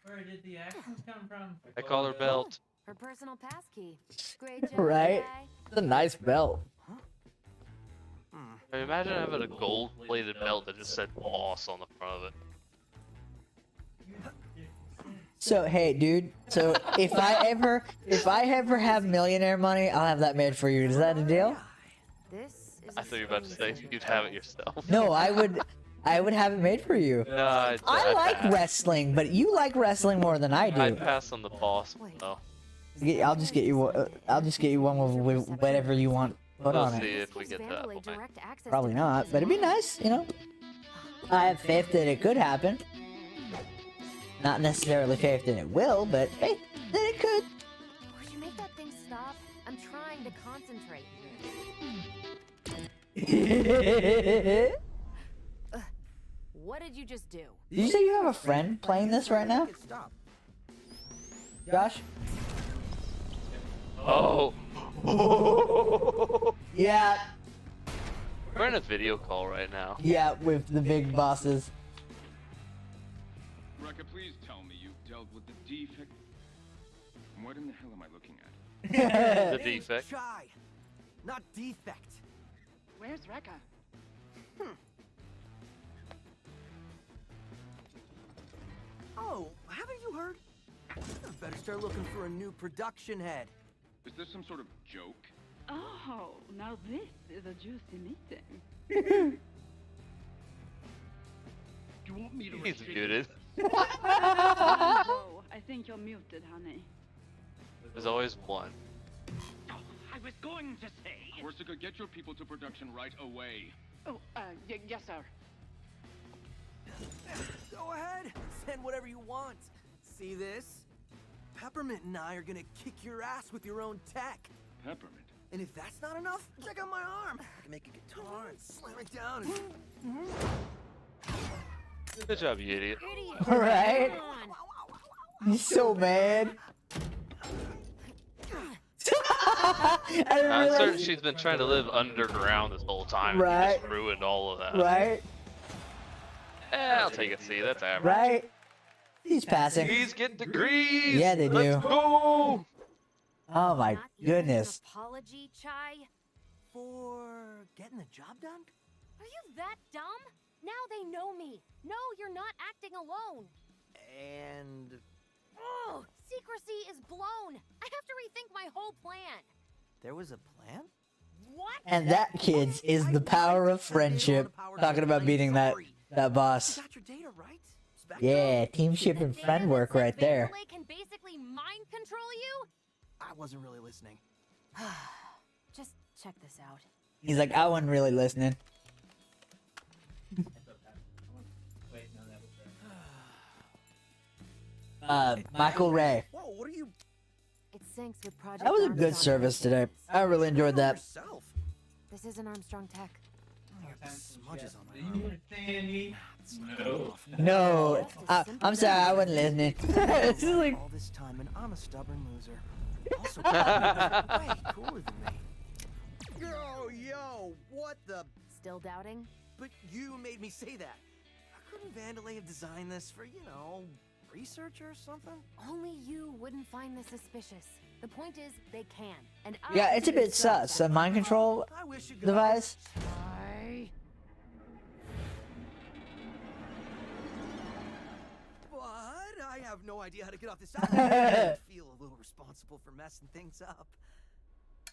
Where did the accents come from? I call her belt. Her personal passkey. Great job, Right? guy. It's a nice belt. I mean, imagine having a gold-plated belt that just said boss on the front of it. So hey, dude. So if I ever have millionaire money, I'll have that made for you. Is that a deal? This is I thought you were about to say you'd have it yourself. No, I would have it made for you. No, I'd I pass. like wrestling, but you like wrestling more than I do. I'd pass on the boss. Oh, I'll just get you one with whatever you want put we'll on see it. if we get that point. Probably not, but it'd be nice, you know. I have faith that it could happen. Not necessarily faith that it will, but faith that it could. Would you make that thing stop? I'm trying to concentrate. Did What did you just do? you say you have a friend playing this right now? Stop. Josh? Oh. Yeah, We're in a video call right now. yeah, with the big bosses. Rekka, please tell me you've dealt with the defect. What in the hell am I looking at? The Name's defect. Chai, not defect. Where's Rekka? Oh, haven't you heard? I better start looking for a new production head. Is this some sort of joke? Oh, now this is a juicy meeting. You want me to He's muted. Oh, I think you're muted, honey. There's always one. Oh, I was going to say. Corsica, get your people to production right away. Oh, yes, sir. Go ahead, send whatever you want. See this? Peppermint and I are gonna kick your ass with your own tech. Peppermint. And if that's not enough, check out my arm. I can make a guitar and slam it down. Good job, you idiot. Idiot. Right? Come on. He's so mad. I'm certain she's been trying to live underground this whole time. And Right. you just ruined all of that. Right? I'll take a C. That's average. Right? He's passing. These get degrees. Yeah, they Let's do. go. Oh my Not even an goodness. apology, Chai? For getting the job done? Are you that dumb? Now they know me. No, you're not acting alone. And Oh, secrecy is blown. I have to rethink my whole plan. there was a plan? What? And that, kids, is the power of friendship. Talking about beating that boss. You got your data right? Spectre? Yeah, teamship and friend work right there. Vandalay can basically mind control you? I wasn't really listening. Just check this out. He's like, I wasn't really listening. Michael Ray. Whoa, what are you? It syncs with Project That was a good Armstrong service today. I really enjoyed that. Yourself. This isn't Armstrong Tech. Smudges on my Do you arm. understand me? No, I'm sorry, I wasn't listening. It's just like, All this time, and I'm a stubborn loser. Also, way cooler than me. Oh, yo, what the? Still doubting? But you made me say that. Couldn't Vandalay have designed this for, you know, research or something? Only you wouldn't find this suspicious. The point is, they can. And Yeah, it's a bit sus. A mind control I wish you could. device. But I have no idea how to get off this island. I feel a little responsible for messing things up.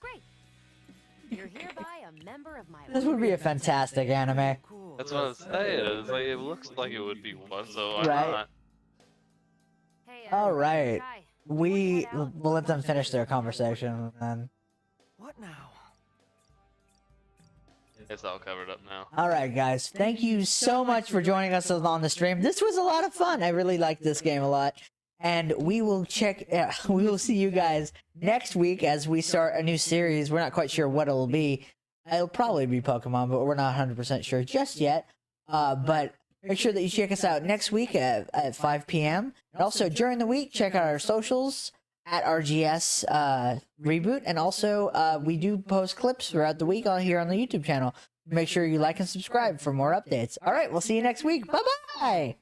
Great. You're hereby a member of my. This would be a fantastic anime. Cool. That's what I'm saying. It's like, it looks like it would be one, so why Right. not? Hey, All right. Shy, We'll let them finish their conversation and then. What now? It's all covered up now. All right, guys. Thank you so much for joining us on the stream. This was a lot of fun. I really liked this game a lot. And we will we will see you guys next week as we start a new series. We're not quite sure what it'll be. It'll probably be Pokemon, but we're not 100% sure just yet. But make sure that you check us out next week at 5 p.m. And also during the week, check out our socials at RGS Reboot. And also, we do post clips throughout the week here on the YouTube channel. Make sure you like and subscribe for more updates. All right, we'll see you next week. Bye-bye!